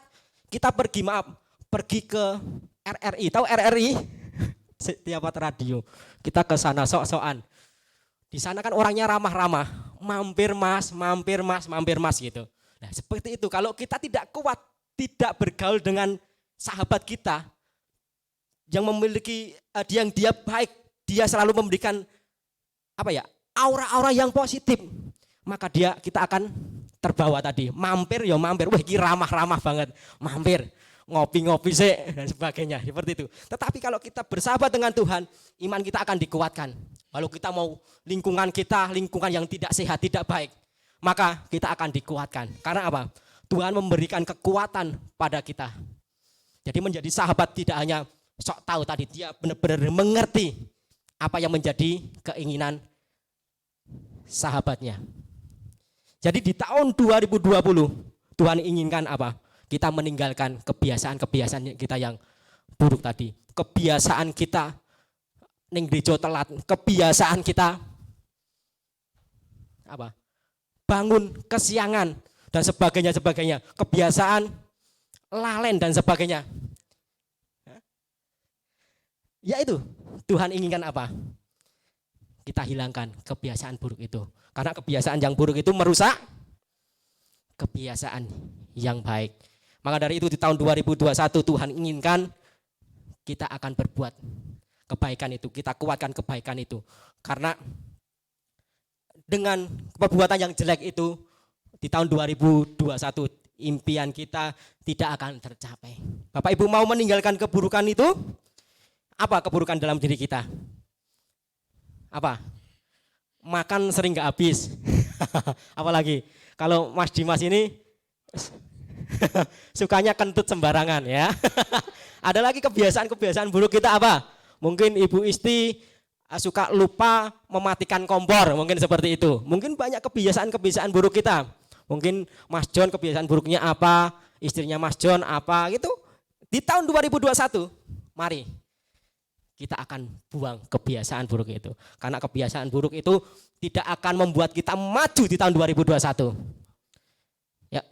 Speaker 6: Kita pergi ke RRI. Tahu RRI? Setiap radio. Kita ke sana sok-sokan. Di sana kan orangnya ramah-ramah. Mampir mas gitu. Nah, seperti itu. Kalau kita tidak kuat, tidak bergaul dengan sahabat kita yang memiliki yang dia baik, dia selalu memberikan aura-aura yang positif, maka kita akan terbawa tadi. Mampir, wah ini ramah-ramah banget. Mampir, ngopi-ngopi sih dan sebagainya, seperti itu. Tetapi kalau kita bersahabat dengan Tuhan, iman kita akan dikuatkan. Walau kita mau lingkungan yang tidak sehat, tidak baik, maka kita akan dikuatkan. Karena apa? Tuhan memberikan kekuatan pada kita. Jadi menjadi sahabat tidak hanya sok tahu tadi, dia benar-benar mengerti apa yang menjadi keinginan sahabatnya. Jadi di tahun 2020 Tuhan inginkan apa? Kita meninggalkan kebiasaan-kebiasaan kita yang buruk tadi. Kebiasaan kita ning gereja telat, kebiasaan kita bangun kesiangan. dan sebagainya, kebiasaan lalen dan sebagainya. Ya itu, Tuhan inginkan apa? Kita hilangkan kebiasaan buruk itu. Karena kebiasaan yang buruk itu merusak kebiasaan yang baik. Maka dari itu di tahun 2021 Tuhan inginkan kita akan berbuat kebaikan itu, kita kuatkan kebaikan itu. Karena dengan perbuatan yang jelek itu di tahun 2021 impian kita tidak akan tercapai. Bapak Ibu mau meninggalkan keburukan itu? Apa keburukan dalam diri kita? Apa? Makan sering gak habis. Apalagi kalau Mas Dimas ini sukanya kentut sembarangan ya. Ada lagi kebiasaan buruk kita apa? Mungkin ibu istri suka lupa mematikan kompor, mungkin seperti itu. Mungkin banyak kebiasaan buruk kita. Mungkin Mas John kebiasaan buruknya apa? Istrinya Mas John apa gitu. Di tahun 2021 mari kita akan buang kebiasaan buruk itu. Karena kebiasaan buruk itu tidak akan membuat kita maju di tahun 2021. Ya,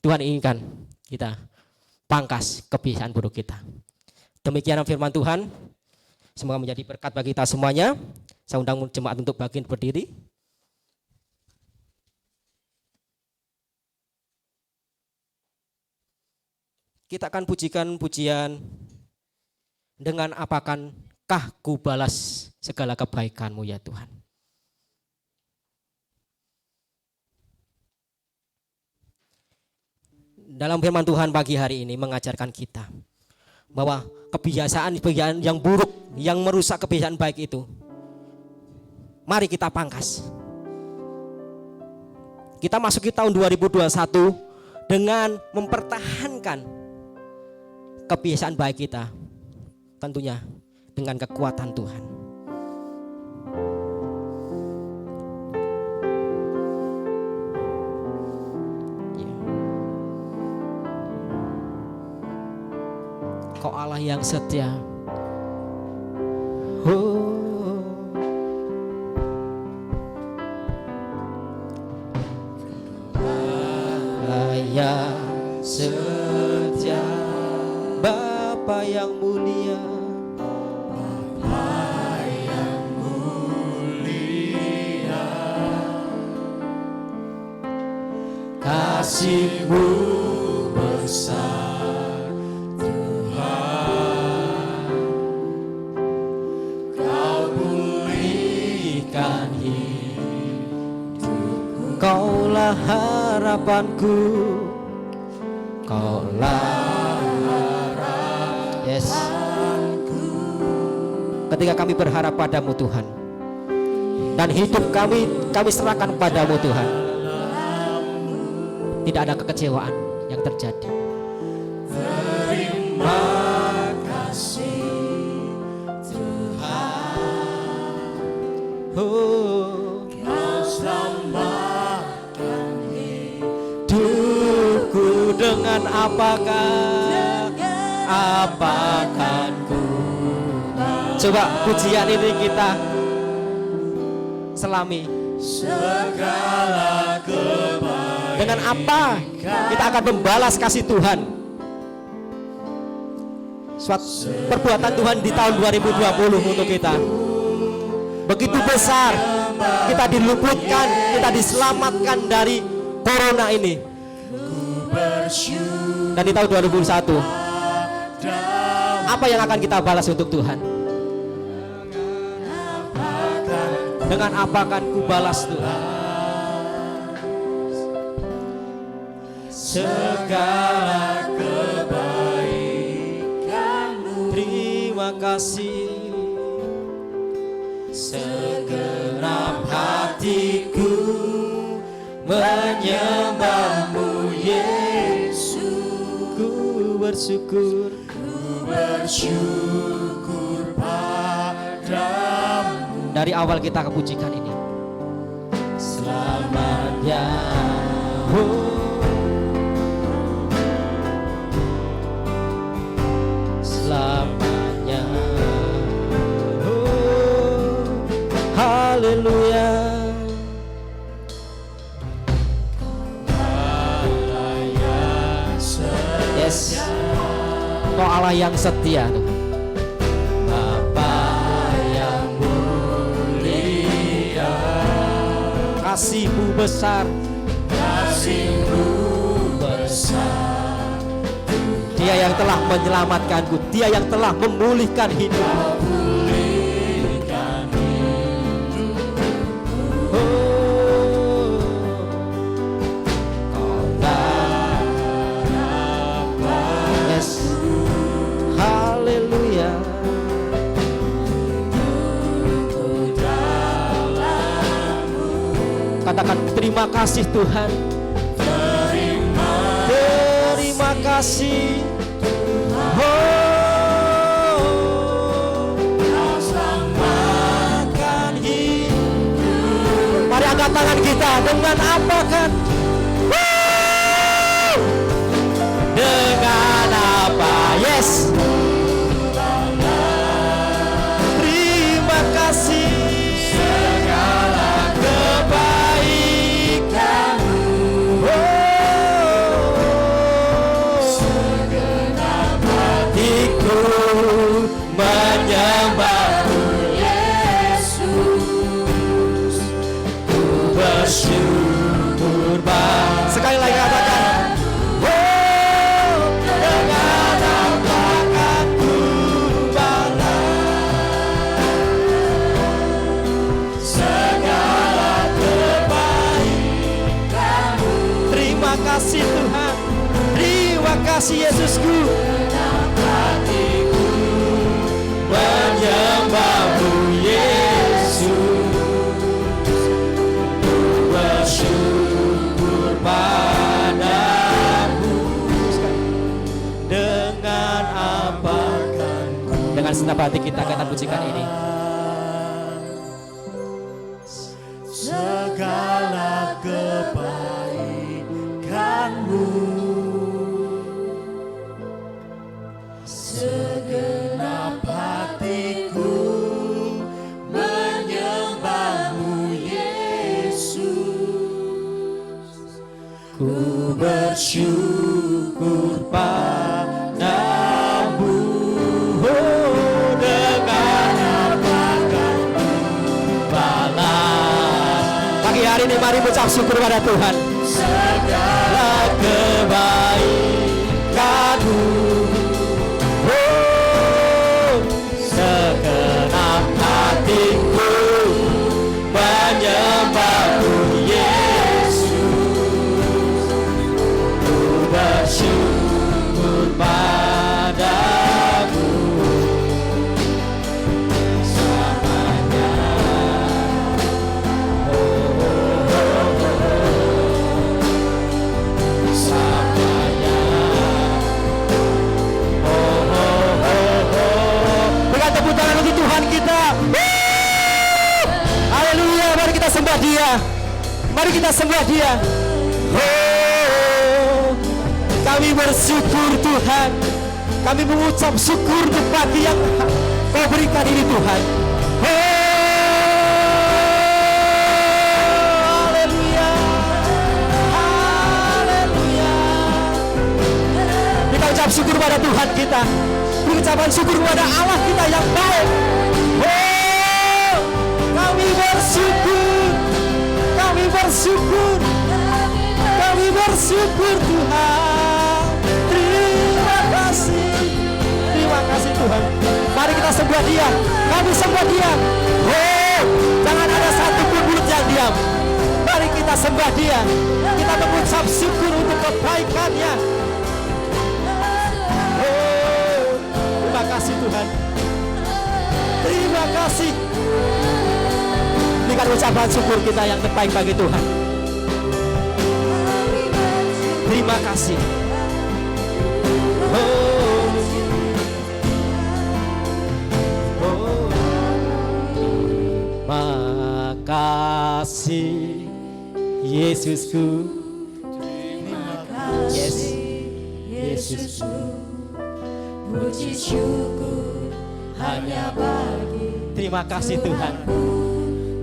Speaker 6: Tuhan inginkan kita pangkas kebiasaan buruk kita. Demikian firman Tuhan. Semoga menjadi berkat bagi kita semuanya. Saya undang jemaat untuk bangkit berdiri. Kita akan pujikan pujian dengan apakankah ku balas segala kebaikan-Mu ya Tuhan. Dalam firman Tuhan pagi hari ini mengajarkan kita bahwa kebiasaan yang buruk, yang merusak kebiasaan baik itu, mari kita pangkas. Kita masuki tahun 2021 dengan mempertahankan kebiasaan baik kita. Tentunya dengan kekuatan Tuhan. Ya. Kau Allah yang setia. Allah yang setia, Bapa yang mulia, kasih-Mu besar Tuhan, Kau pulihkan hidupku, Kaulah harapanku, Kaulah harapanku. Yes. Ketika kami berharap padamu Tuhan, dan hidup kami serahkan padamu Tuhan, tidak ada kekecewaan yang terjadi. Terima kasih Tuhan, Kau selamatkan hidupku. Dengan apakah ku? Coba pujian ini kita selami. Segala kebaikan. Dengan apa kita akan membalas kasih Tuhan? Suatu perbuatan Tuhan di tahun 2020 untuk kita begitu besar. Kita diluputkan, kita diselamatkan dari corona ini. Dan di tahun 2021 apa yang akan kita balas untuk Tuhan? Dengan apa akan ku balas Tuhan? Segala kebaikan-Mu, terima kasih. Segenap hatiku menyembah-Mu Yesus. Ku bersyukur padamu. Dari awal kita kepujikan ini. Selamat ya. Selamanya. Haleluya. Allah yang setia Tuhan. Bapa yang mulia, kasih-Mu besar, kasih-Mu besar. Dia yang telah menyelamatkanku, Dia yang telah memulihkan hidupku. Haleluya. Katakan terima kasih Tuhan. Terima kasih. Selamatkan hidup. Mari angkat tangan kita. Dengan apa kan? Dengan apa? Yes. Terima kasih segala kebaikan-Mu. Segenap hatiku menyembah-Mu Yesus. Ku bersyukur sekali lagi katakan. Terima kasih Tuhan, terima kasih Yesusku. Hatiku menyembah-Mu Yesus. Bersyukur padamu. Dengan apa kan? Dengan segenap hati kita akan pujikan ini. Segala kebaikan-Mu, segenap hatiku menyembah-Mu Yesus. Ku bersyukur padamu. Dengan apa kan balas. Pagi hari ini mari ucap syukur pada Tuhan. Segala kebaikan-Mu, segenap hatiku menyembah-Mu Yesus. Ku bersyukur padamu selamanya. Berikan tepuk tangan untuk Tuhan kita. Haleluya, mari kita sembah Dia. Mari kita sembah Dia. Kami bersyukur Tuhan. Kami mengucap syukur untuk pagi yang Kau berikan ini Tuhan. Haleluya. Haleluya. Kita ucap syukur pada Tuhan kita. Ucapan syukur kepada Allah kita yang baik. Kami bersyukur. Kami bersyukur. Kami bersyukur Tuhan. Terima kasih. Terima kasih Tuhan. Mari kita sembah Dia. Kami sembah Dia. Jangan ada satu pun mulut yang diam. Mari kita sembah Dia. Kita mengucap syukur untuk kebaikan-Nya. Terima kasih Tuhan. Terima kasih. Berikan ucapan syukur kita yang terbaik bagi Tuhan. Terima kasih. Terima kasih Yesusku. Terima kasih Yesusku. Puji syukur hanya bagi. Terima kasih Tuhan.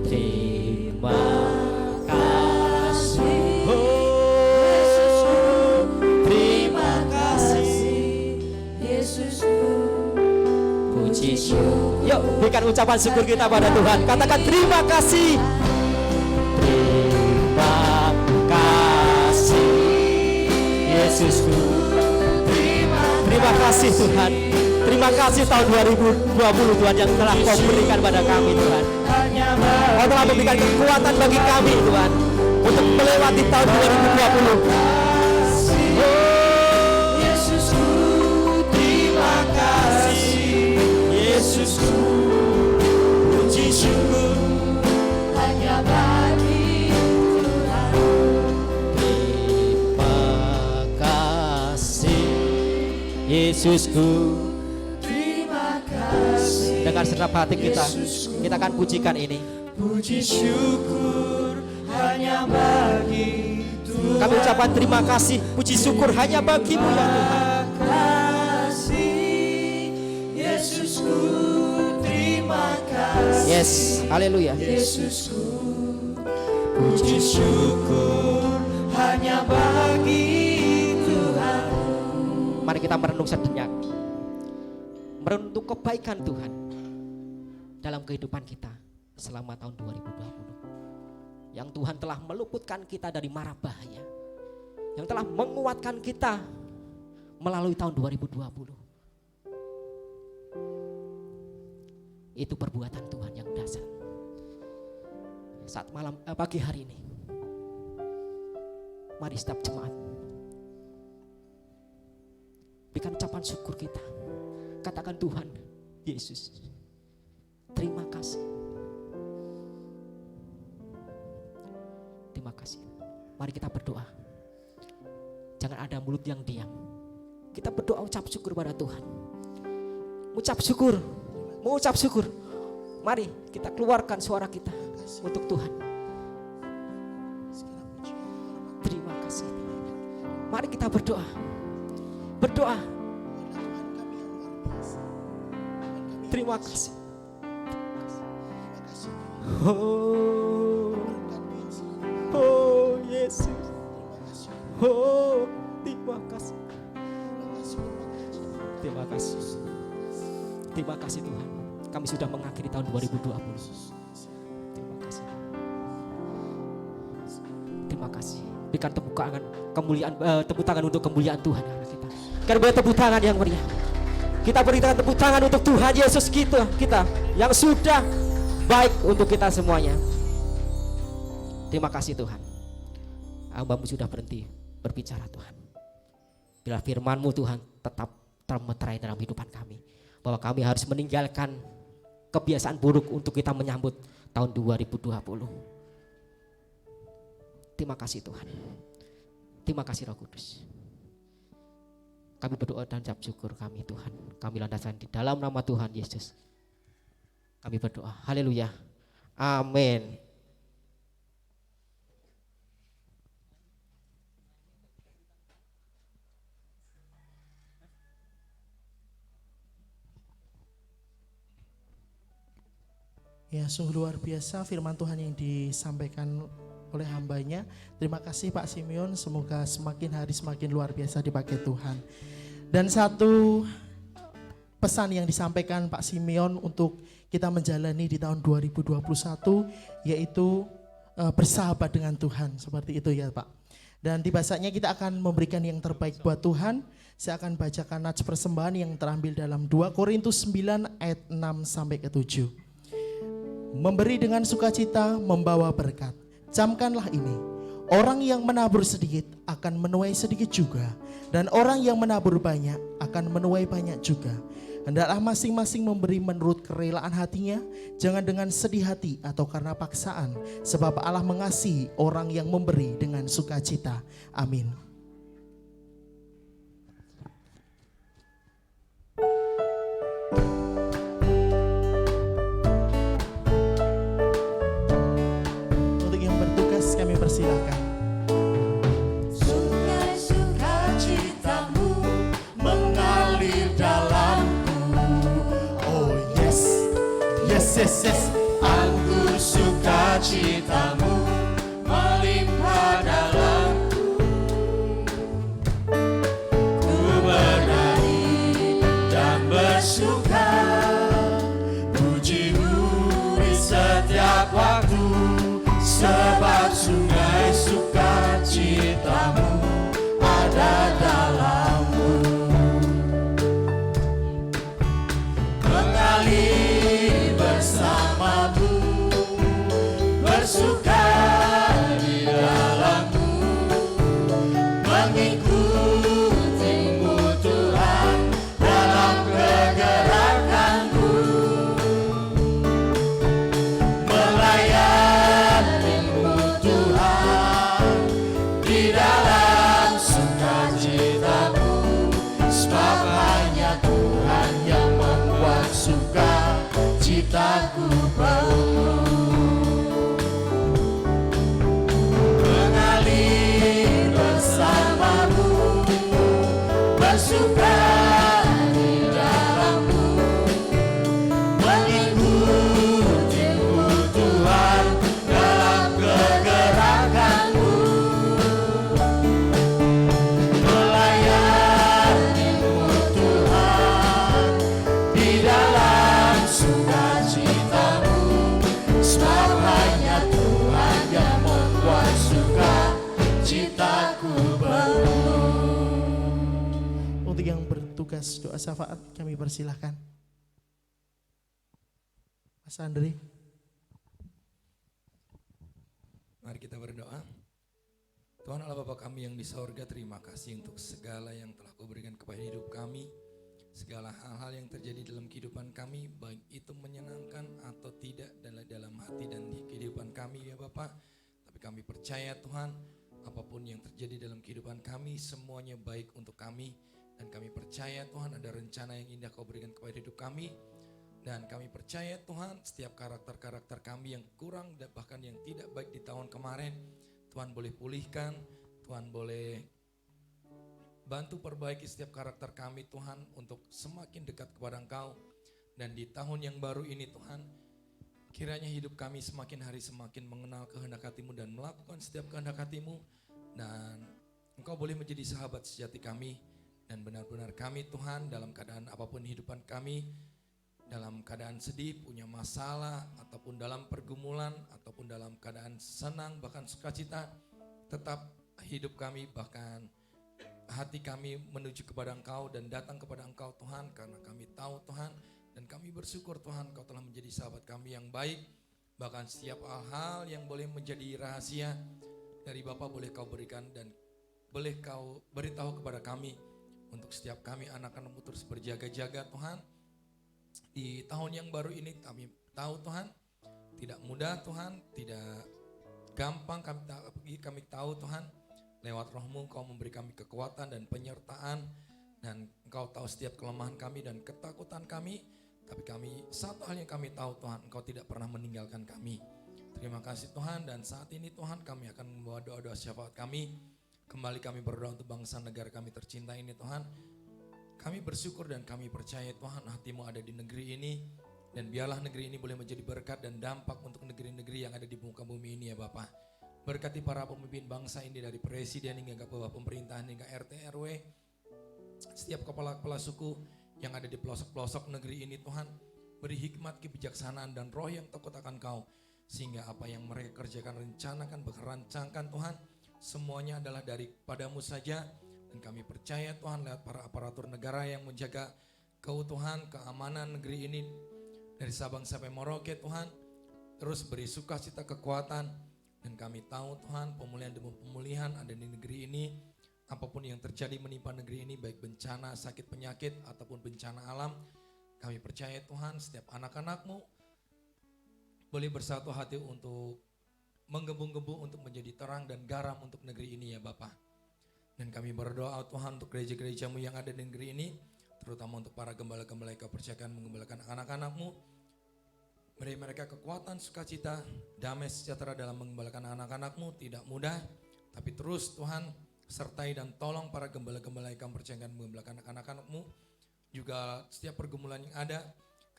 Speaker 6: Terima kasih Yesusku. Terima kasih Yesusku. puji syukur. Yuk berikan ucapan syukur kita pada Tuhan. Katakan terima kasih. Terima kasih Yesusku. Terima kasih Tuhan. Terima kasih tahun 2020 Tuhan yang telah Kau berikan pada kami Tuhan. Kau telah memberikan kekuatan bagi kami Tuhan untuk melewati tahun 2020.
Speaker 1: Yesusku, terima kasih.
Speaker 6: Yesusku, puji syukur
Speaker 1: Hanya bagi Tuhan.
Speaker 6: terima kasih Yesusku.
Speaker 1: Terima kasih.
Speaker 6: Dengan segenap hati kita akan pujikan ini.
Speaker 1: Puji syukur hanya bagi Tuhan.
Speaker 6: Kami ucapkan terima kasih, puji syukur hanya bagimu ya Tuhan.
Speaker 1: Kasih Yesusku, terima kasih.
Speaker 6: Yes, haleluya.
Speaker 1: Yesusku, puji syukur hanya bagi Tuhan.
Speaker 6: Mari kita merenung sejenak. Merenung kebaikan Tuhan dalam kehidupan kita selama tahun 2020. Yang Tuhan telah meluputkan kita dari mara bahaya. Yang telah menguatkan kita melalui tahun 2020. Itu perbuatan Tuhan yang dasar. Saat pagi hari ini, mari setiap jemaat berikan ucapan syukur kita. Katakan Tuhan Yesus, terima kasih. Terima kasih. Mari kita berdoa. Jangan ada mulut yang diam. Kita berdoa ucap syukur pada Tuhan. Ucap syukur. Mengucap syukur. Mari kita keluarkan suara kita untuk Tuhan. Terima kasih. Mari kita berdoa. Berdoa. Terima kasih. Oh Yesus. Oh, terima kasih. Terima kasih. Terima kasih Tuhan. Kami sudah mengakhiri tahun 2020. Terima kasih. Terima kasih. Berikan tepuk tangan kemuliaan, tepuk tangan untuk kemuliaan Tuhan kita. Kita beri tepuk tangan yang meriah. Kita berikan tepuk tangan untuk Tuhan Yesus kita yang sudah baik untuk kita semuanya. Terima kasih Tuhan. Hamba-Mu sudah berhenti berbicara Tuhan. Bila firman-Mu Tuhan tetap termeterai dalam kehidupan kami. Bahwa kami harus meninggalkan kebiasaan buruk untuk kita menyambut tahun 2020. Terima kasih Tuhan. Terima kasih Roh Kudus. Kami berdoa dan ucap syukur kami Tuhan. Kami landaskan di dalam nama Tuhan Yesus. Kami berdoa. Haleluya. Amin.
Speaker 3: Ya, sungguh luar biasa firman Tuhan yang disampaikan oleh hambanya. Terima kasih Pak Simeon, semoga semakin hari semakin luar biasa dipakai Tuhan. Dan satu pesan yang disampaikan Pak Simeon untuk kita menjalani di tahun 2021 yaitu bersahabat dengan Tuhan, seperti itu ya Pak. Dan tiba saatnya kita akan memberikan yang terbaik buat Tuhan. Saya akan bacakan nats persembahan yang terambil dalam 2 Korintus 9 ayat 6 sampai ke 7. Memberi dengan sukacita membawa berkat. Camkanlah ini, orang yang menabur sedikit akan menuai sedikit juga, dan orang yang menabur banyak akan menuai banyak juga. Hendaklah masing-masing memberi menurut kerelaan hatinya, jangan dengan sedih hati atau karena paksaan, sebab Allah mengasihi orang yang memberi dengan sukacita. Amin. Kami persilakan.
Speaker 1: Sukacitamu mengalir dalamku.
Speaker 3: Oh yes, yes, yes, yes.
Speaker 1: Anggur sukacitamu melimpah dalamku. Ku bernyanyi dan bersuka citaku penuh, mengalir bersamamu, bersuka di dalammu, mengikutimu Tuhan dalam kegerakanmu, melayanimu Tuhan di dalam sukacitamu, sebab hanya Tuhan yang membuat sukacitaku penuh.
Speaker 3: Untuk yang bertugas doa syafaat kami persilahkan. Mas Andre.
Speaker 10: Mari kita berdoa. Tuhan Allah Bapa kami yang di sorga, terima kasih untuk segala yang telah Kau berikan kepada hidup kami. Segala hal-hal yang terjadi dalam kehidupan kami, baik itu menyenangkan atau tidak dalam hati dan di kehidupan kami ya Bapa. Tapi kami percaya Tuhan, apapun yang terjadi dalam kehidupan kami, semuanya baik untuk kami. Dan kami percaya Tuhan ada rencana yang indah Kau berikan kepada hidup kami. Dan kami percaya Tuhan setiap karakter-karakter kami yang kurang dan bahkan yang tidak baik di tahun kemarin, Tuhan boleh pulihkan, Tuhan boleh bantu perbaiki setiap karakter kami Tuhan untuk semakin dekat kepada Engkau. Dan di tahun yang baru ini Tuhan, kiranya hidup kami semakin hari semakin mengenal kehendak hati-Mu dan melakukan setiap kehendak hati-Mu. Dan Engkau boleh menjadi sahabat sejati kami. Dan benar-benar kami Tuhan dalam keadaan apapun hidupan kami, dalam keadaan sedih, punya masalah, ataupun dalam pergumulan, ataupun dalam keadaan senang, bahkan sukacita, tetap hidup kami, bahkan hati kami menuju kepada Engkau dan datang kepada Engkau Tuhan, karena kami tahu Tuhan, dan kami bersyukur Tuhan Kau telah menjadi sahabat kami yang baik. Bahkan setiap hal yang boleh menjadi rahasia dari Bapa boleh Kau berikan dan boleh Kau beritahu kepada kami, untuk setiap kami anak-anak-Mu terus berjaga-jaga Tuhan. Di tahun yang baru ini kami tahu Tuhan, tidak mudah Tuhan, tidak gampang, kami tahu Tuhan, lewat Roh-Mu Engkau memberi kami kekuatan dan penyertaan, dan Engkau tahu setiap kelemahan kami dan ketakutan kami. Tapi kami, satu hal yang kami tahu Tuhan, Engkau tidak pernah meninggalkan kami. Terima kasih Tuhan, dan saat ini Tuhan kami akan membawa doa-doa syafaat kami. Kembali kami berdoa untuk bangsa negara kami tercinta ini Tuhan. Kami bersyukur dan kami percaya Tuhan hati-Mu ada di negeri ini. Dan biarlah negeri ini boleh menjadi berkat dan dampak untuk negeri-negeri yang ada di muka bumi ini ya Bapa. Berkati para pemimpin bangsa ini dari presiden hingga ke bawah pemerintahan hingga RT RW. Setiap kepala-kepala suku yang ada di pelosok-pelosok negeri ini Tuhan. Beri hikmat, kebijaksanaan dan roh yang takut akan Kau. Sehingga apa yang mereka kerjakan, rencanakan, rancangkan Tuhan. Semuanya adalah daripada-Mu saja. Dan kami percaya Tuhan lewat para aparatur negara yang menjaga keutuhan, keamanan negeri ini dari Sabang sampai Merauke Tuhan. Terus beri sukacita, kekuatan. Dan kami tahu Tuhan pemulihan demi pemulihan ada di negeri ini. Apapun yang terjadi menimpa negeri ini, baik bencana, sakit, penyakit ataupun bencana alam. Kami percaya Tuhan setiap anak-anak-Mu boleh bersatu hati untuk menggebu-gebu untuk menjadi terang dan garam untuk negeri ini ya Bapa. Dan kami berdoa Tuhan untuk gereja-gereja-Mu yang ada di negeri ini, terutama untuk para gembala-gembala yang Kau percayakan menggembalakan anak-anak-Mu. Beri mereka kekuatan, sukacita, damai sejahtera dalam menggembalakan anak-anak-Mu. Tidak mudah, tapi terus Tuhan sertai dan tolong para gembala-gembala yang Kau percayakan menggembalakan anak-anak-Mu. Juga setiap pergumulan yang ada,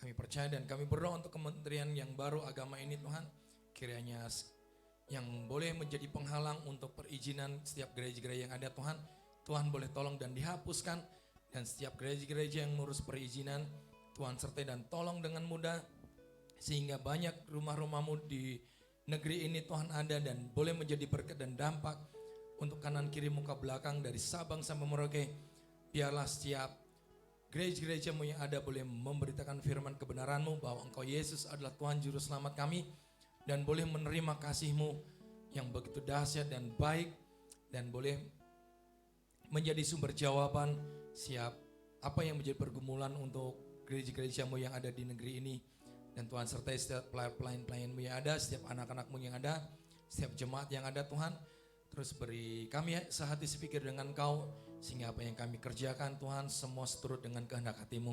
Speaker 10: kami percaya dan kami berdoa untuk kementerian yang baru agama ini Tuhan. Kiranya yang boleh menjadi penghalang untuk perizinan setiap gereja-gereja yang ada Tuhan, Tuhan boleh tolong dan dihapuskan. Dan setiap gereja-gereja yang ngurus perizinan, Tuhan sertai dan tolong dengan mudah. Sehingga banyak rumah-rumah-Mu di negeri ini Tuhan ada dan boleh menjadi berkat dan dampak untuk kanan kiri muka belakang dari Sabang sampai Merauke. Biarlah setiap gereja-gereja-Mu yang ada boleh memberitakan firman kebenaran-Mu bahwa Engkau Yesus adalah Tuhan Juru Selamat kami. Dan boleh menerima kasih-Mu yang begitu dahsyat dan baik. Dan boleh menjadi sumber jawaban siap apa yang menjadi pergumulan untuk gereja-gereja-Mu yang ada di negeri ini. Dan Tuhan sertai setiap pelayan-pelayan-Mu yang ada, setiap anak-anak-Mu yang ada, setiap jemaat yang ada Tuhan. Terus beri kami sehati sepikir dengan Kau, sehingga apa yang kami kerjakan Tuhan semua seturut dengan kehendak hati-Mu.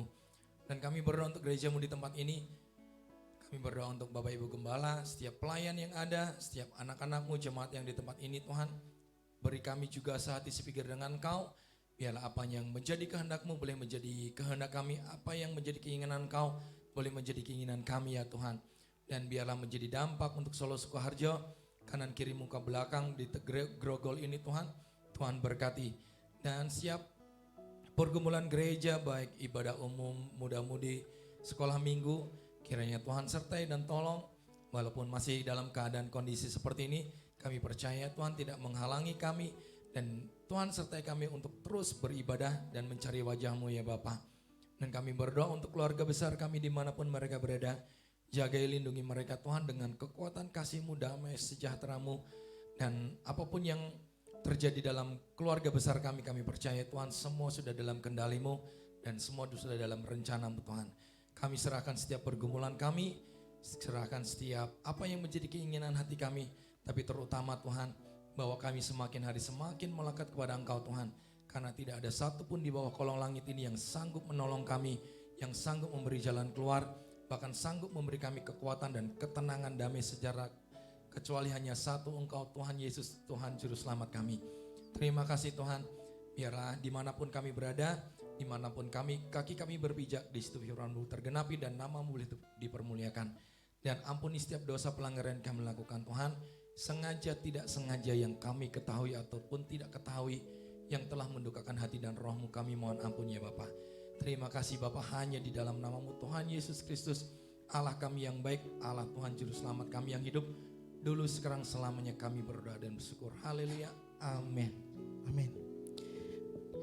Speaker 10: Dan kami berdoa untuk gereja-Mu di tempat ini. Kami berdoa untuk Bapak Ibu Gembala, setiap pelayan yang ada, setiap anak-anakmu jemaat yang di tempat ini Tuhan. Beri kami juga sehati sepikir dengan Engkau. Biarlah apa yang menjadi kehendak-Mu boleh menjadi kehendak kami, apa yang menjadi keinginan Engkau boleh menjadi keinginan kami ya Tuhan. Dan biarlah menjadi dampak untuk Solo Sukoharjo, kanan kiri muka belakang di Grogol ini Tuhan. Tuhan berkati. Dan siap pergumulan gereja baik ibadah umum, muda-mudi, sekolah minggu, kiranya Tuhan sertai dan tolong. Walaupun masih dalam keadaan kondisi seperti ini, kami percaya Tuhan tidak menghalangi kami. Dan Tuhan sertai kami untuk terus beribadah dan mencari wajah-Mu ya Bapa. Dan kami berdoa untuk keluarga besar kami dimanapun mereka berada. Jagai lindungi mereka Tuhan dengan kekuatan kasih-Mu, damai sejahtera-Mu. Dan apapun yang terjadi dalam keluarga besar kami percaya Tuhan semua sudah dalam kendali-Mu. Dan semua sudah dalam rencana-Mu Tuhan. Kami serahkan setiap pergumulan kami, serahkan setiap apa yang menjadi keinginan hati kami. Tapi terutama Tuhan, bahwa kami semakin hari semakin melekat kepada Engkau Tuhan. Karena tidak ada satupun di bawah kolong langit ini yang sanggup menolong kami, yang sanggup memberi jalan keluar, bahkan sanggup memberi kami kekuatan dan ketenangan damai sejarah, kecuali hanya satu Engkau Tuhan Yesus, Tuhan Juru Selamat kami. Terima kasih Tuhan, biarlah dimanapun kami berada, dimanapun kaki kami berpijak, di situ firman-Mu tergenapi dan nama-Mu boleh dipermuliakan. Dan ampuni setiap dosa pelanggaran yang kami lakukan Tuhan, sengaja tidak sengaja yang kami ketahui ataupun tidak ketahui, yang telah mendukakan hati dan roh-Mu kami mohon ampun ya Bapa. Terima kasih Bapa, hanya di dalam nama-Mu Tuhan Yesus Kristus, Allah kami yang baik, Allah Tuhan Juru Selamat kami yang hidup, dulu sekarang selamanya kami berdoa dan bersyukur. Haleluya, amin.
Speaker 3: Amin.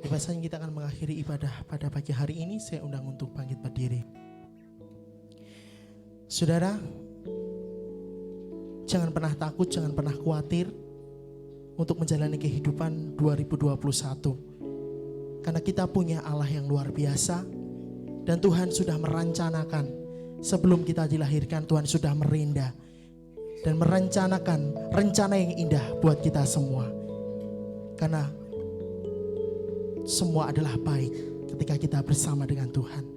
Speaker 3: Bahasanya kita akan mengakhiri ibadah pada pagi hari ini. Saya undang untuk bangkit berdiri. Saudara, jangan pernah takut, jangan pernah khawatir untuk menjalani kehidupan 2021. Karena kita punya Allah yang luar biasa. Dan Tuhan sudah merencanakan. Sebelum kita dilahirkan, Tuhan sudah merindah dan merencanakan rencana yang indah buat kita semua. Karena semua adalah baik ketika kita bersama dengan Tuhan.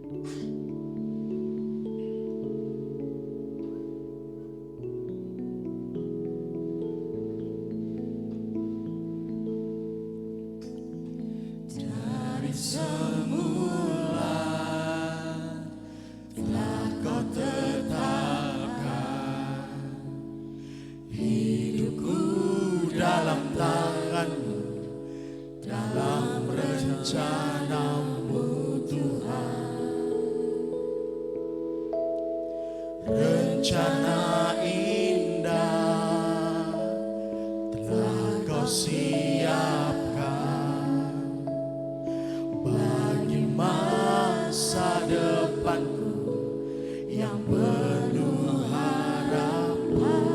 Speaker 1: Rencana indah telah Kau siapkan bagi masa depanku yang penuh harapan.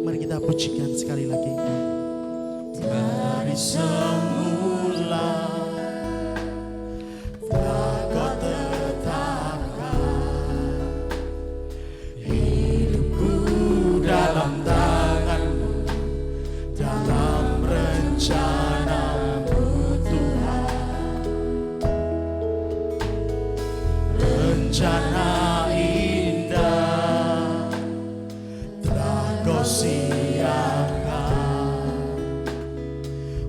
Speaker 3: Mari kita pujikan sekali lagi.
Speaker 1: Dari semula telah Kau tetapkan hidupku dalam tangan-Mu, dalam rencana-Mu Tuhan. Rencana indah telah Kau siapkan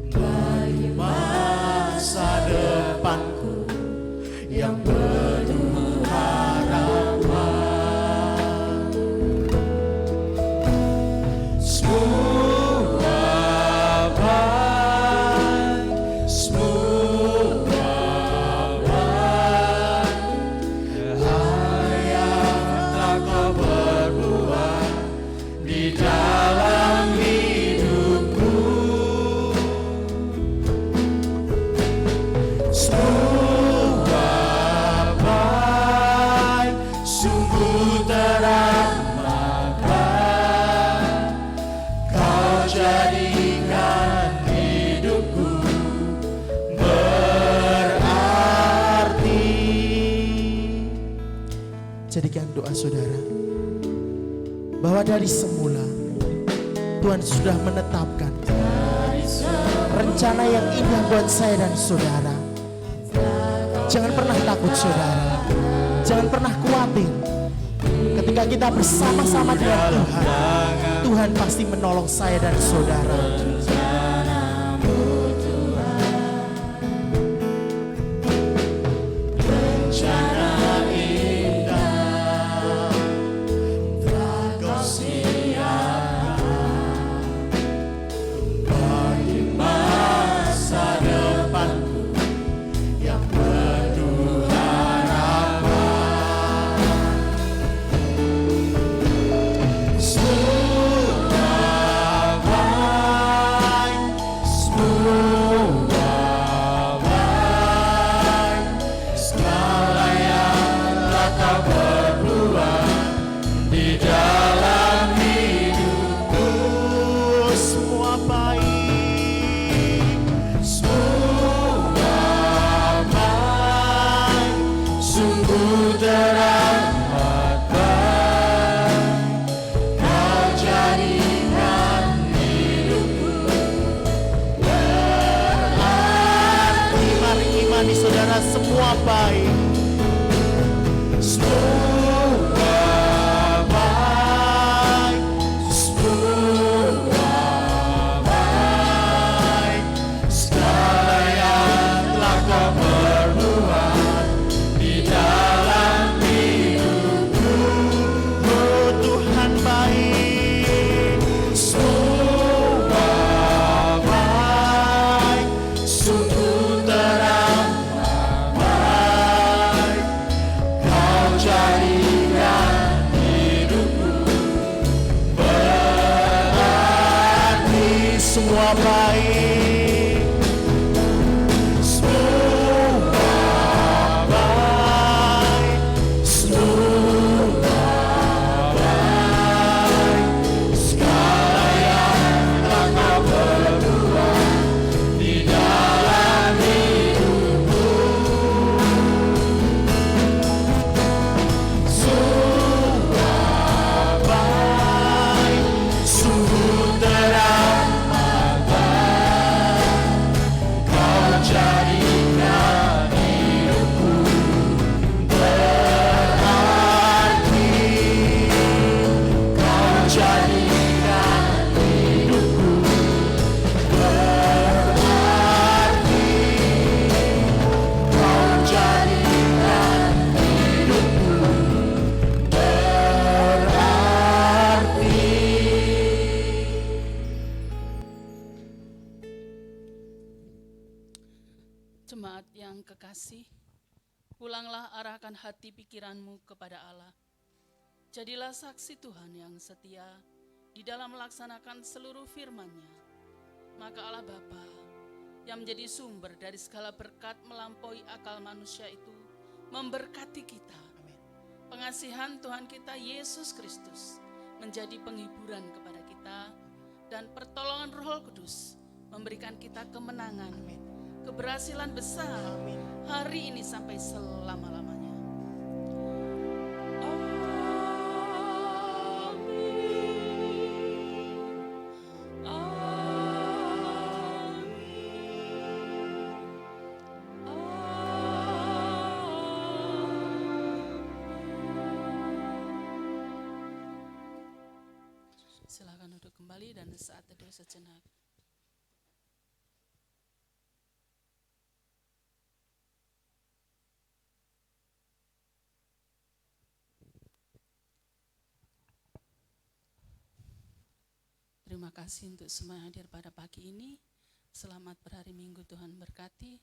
Speaker 1: bagi masa depanku yang penuh harapan. Semua baik, semua baik. Hal yang telah Kau perbuat di dalam hidupku. Semua baik, sungguh teramatkan. Kau jadikan hidupku berarti.
Speaker 3: Jadikan doa saudara bahwa dari semula Tuhan sudah menetapkan rencana yang indah buat saya dan saudara. Jangan pernah takut saudara, jangan pernah khawatir. ketika kita bersama-sama dengan Tuhan, Tuhan pasti menolong saya dan saudara. Semua baik, semua baik, semua baik. Segala yang telah Kau perbuat di dalam hidupku, oh Tuhan baik. Semua baik, sungguh terang. Jadikan hidupku berarti, semua baik, semua baik, semua baik. Segala yang telah Kau perbuat di dalam hidupku,
Speaker 4: Jemaat yang kekasih, pulanglah arahkan hati pikiranmu kepada Allah. Jadilah saksi Tuhan yang setia di dalam melaksanakan seluruh firman-Nya. Maka Allah Bapa yang menjadi sumber dari segala berkat melampaui akal manusia itu memberkati kita. Pengasihan Tuhan kita Yesus Kristus menjadi penghiburan kepada kita, dan pertolongan Roh Kudus memberikan kita kemenangan, keberhasilan besar hari ini sampai selama-lamanya. Silakan duduk kembali dan saat teduh sejenak. Terima kasih untuk semua yang hadir pada pagi ini. Selamat berhari Minggu, Tuhan berkati.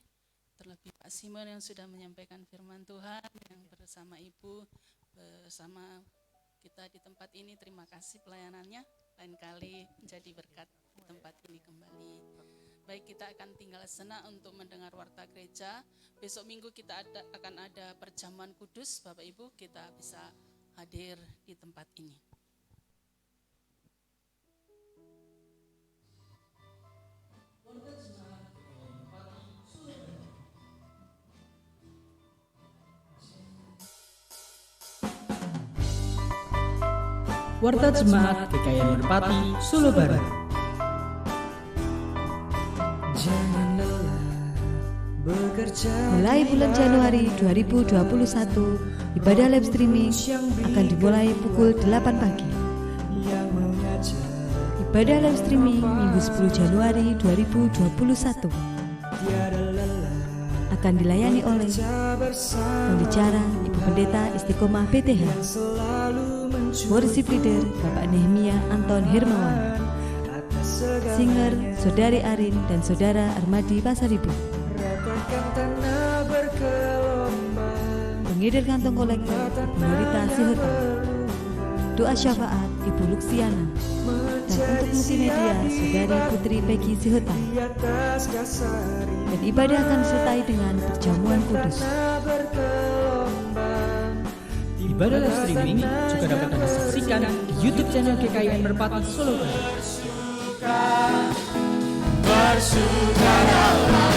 Speaker 4: Terlebih Pak Simon yang sudah menyampaikan firman Tuhan, yang bersama Ibu, bersama kita di tempat ini. Terima kasih pelayanannya. Lain kali menjadi berkat di tempat ini kembali. Baik, kita akan tinggal sejenak untuk mendengar warta gereja. Besok Minggu kita akan ada perjamuan kudus. Bapak Ibu, kita bisa hadir di tempat ini.
Speaker 11: Warta Jemaat GKI Merpati, Solo Barat. Jangan lelah bekerja.
Speaker 5: Mulai bulan Januari 2021, ibadah live streaming akan dimulai pukul 8 pagi. Ibadah live streaming Minggu 10 Januari 2021 akan dilayani oleh pembicara Ibu Pendeta Istiqomah BTH, worship leader Bapak Nehemia Anton Hermawan, singer Saudari Arin dan Saudara Armadi Pasaribu, pengedar kantong kolektor Ibu Norita Sihota, doa syafaat Ibu Luxiana, dan untuk multimedia Saudari Putri Peggy Sihota. Dan ibadah akan disertai dengan perjamuan kudus.
Speaker 11: Ibadah live streaming juga dapat Anda saksikan di YouTube channel GKIN Merpati Solo Barat.
Speaker 1: Bersukaralah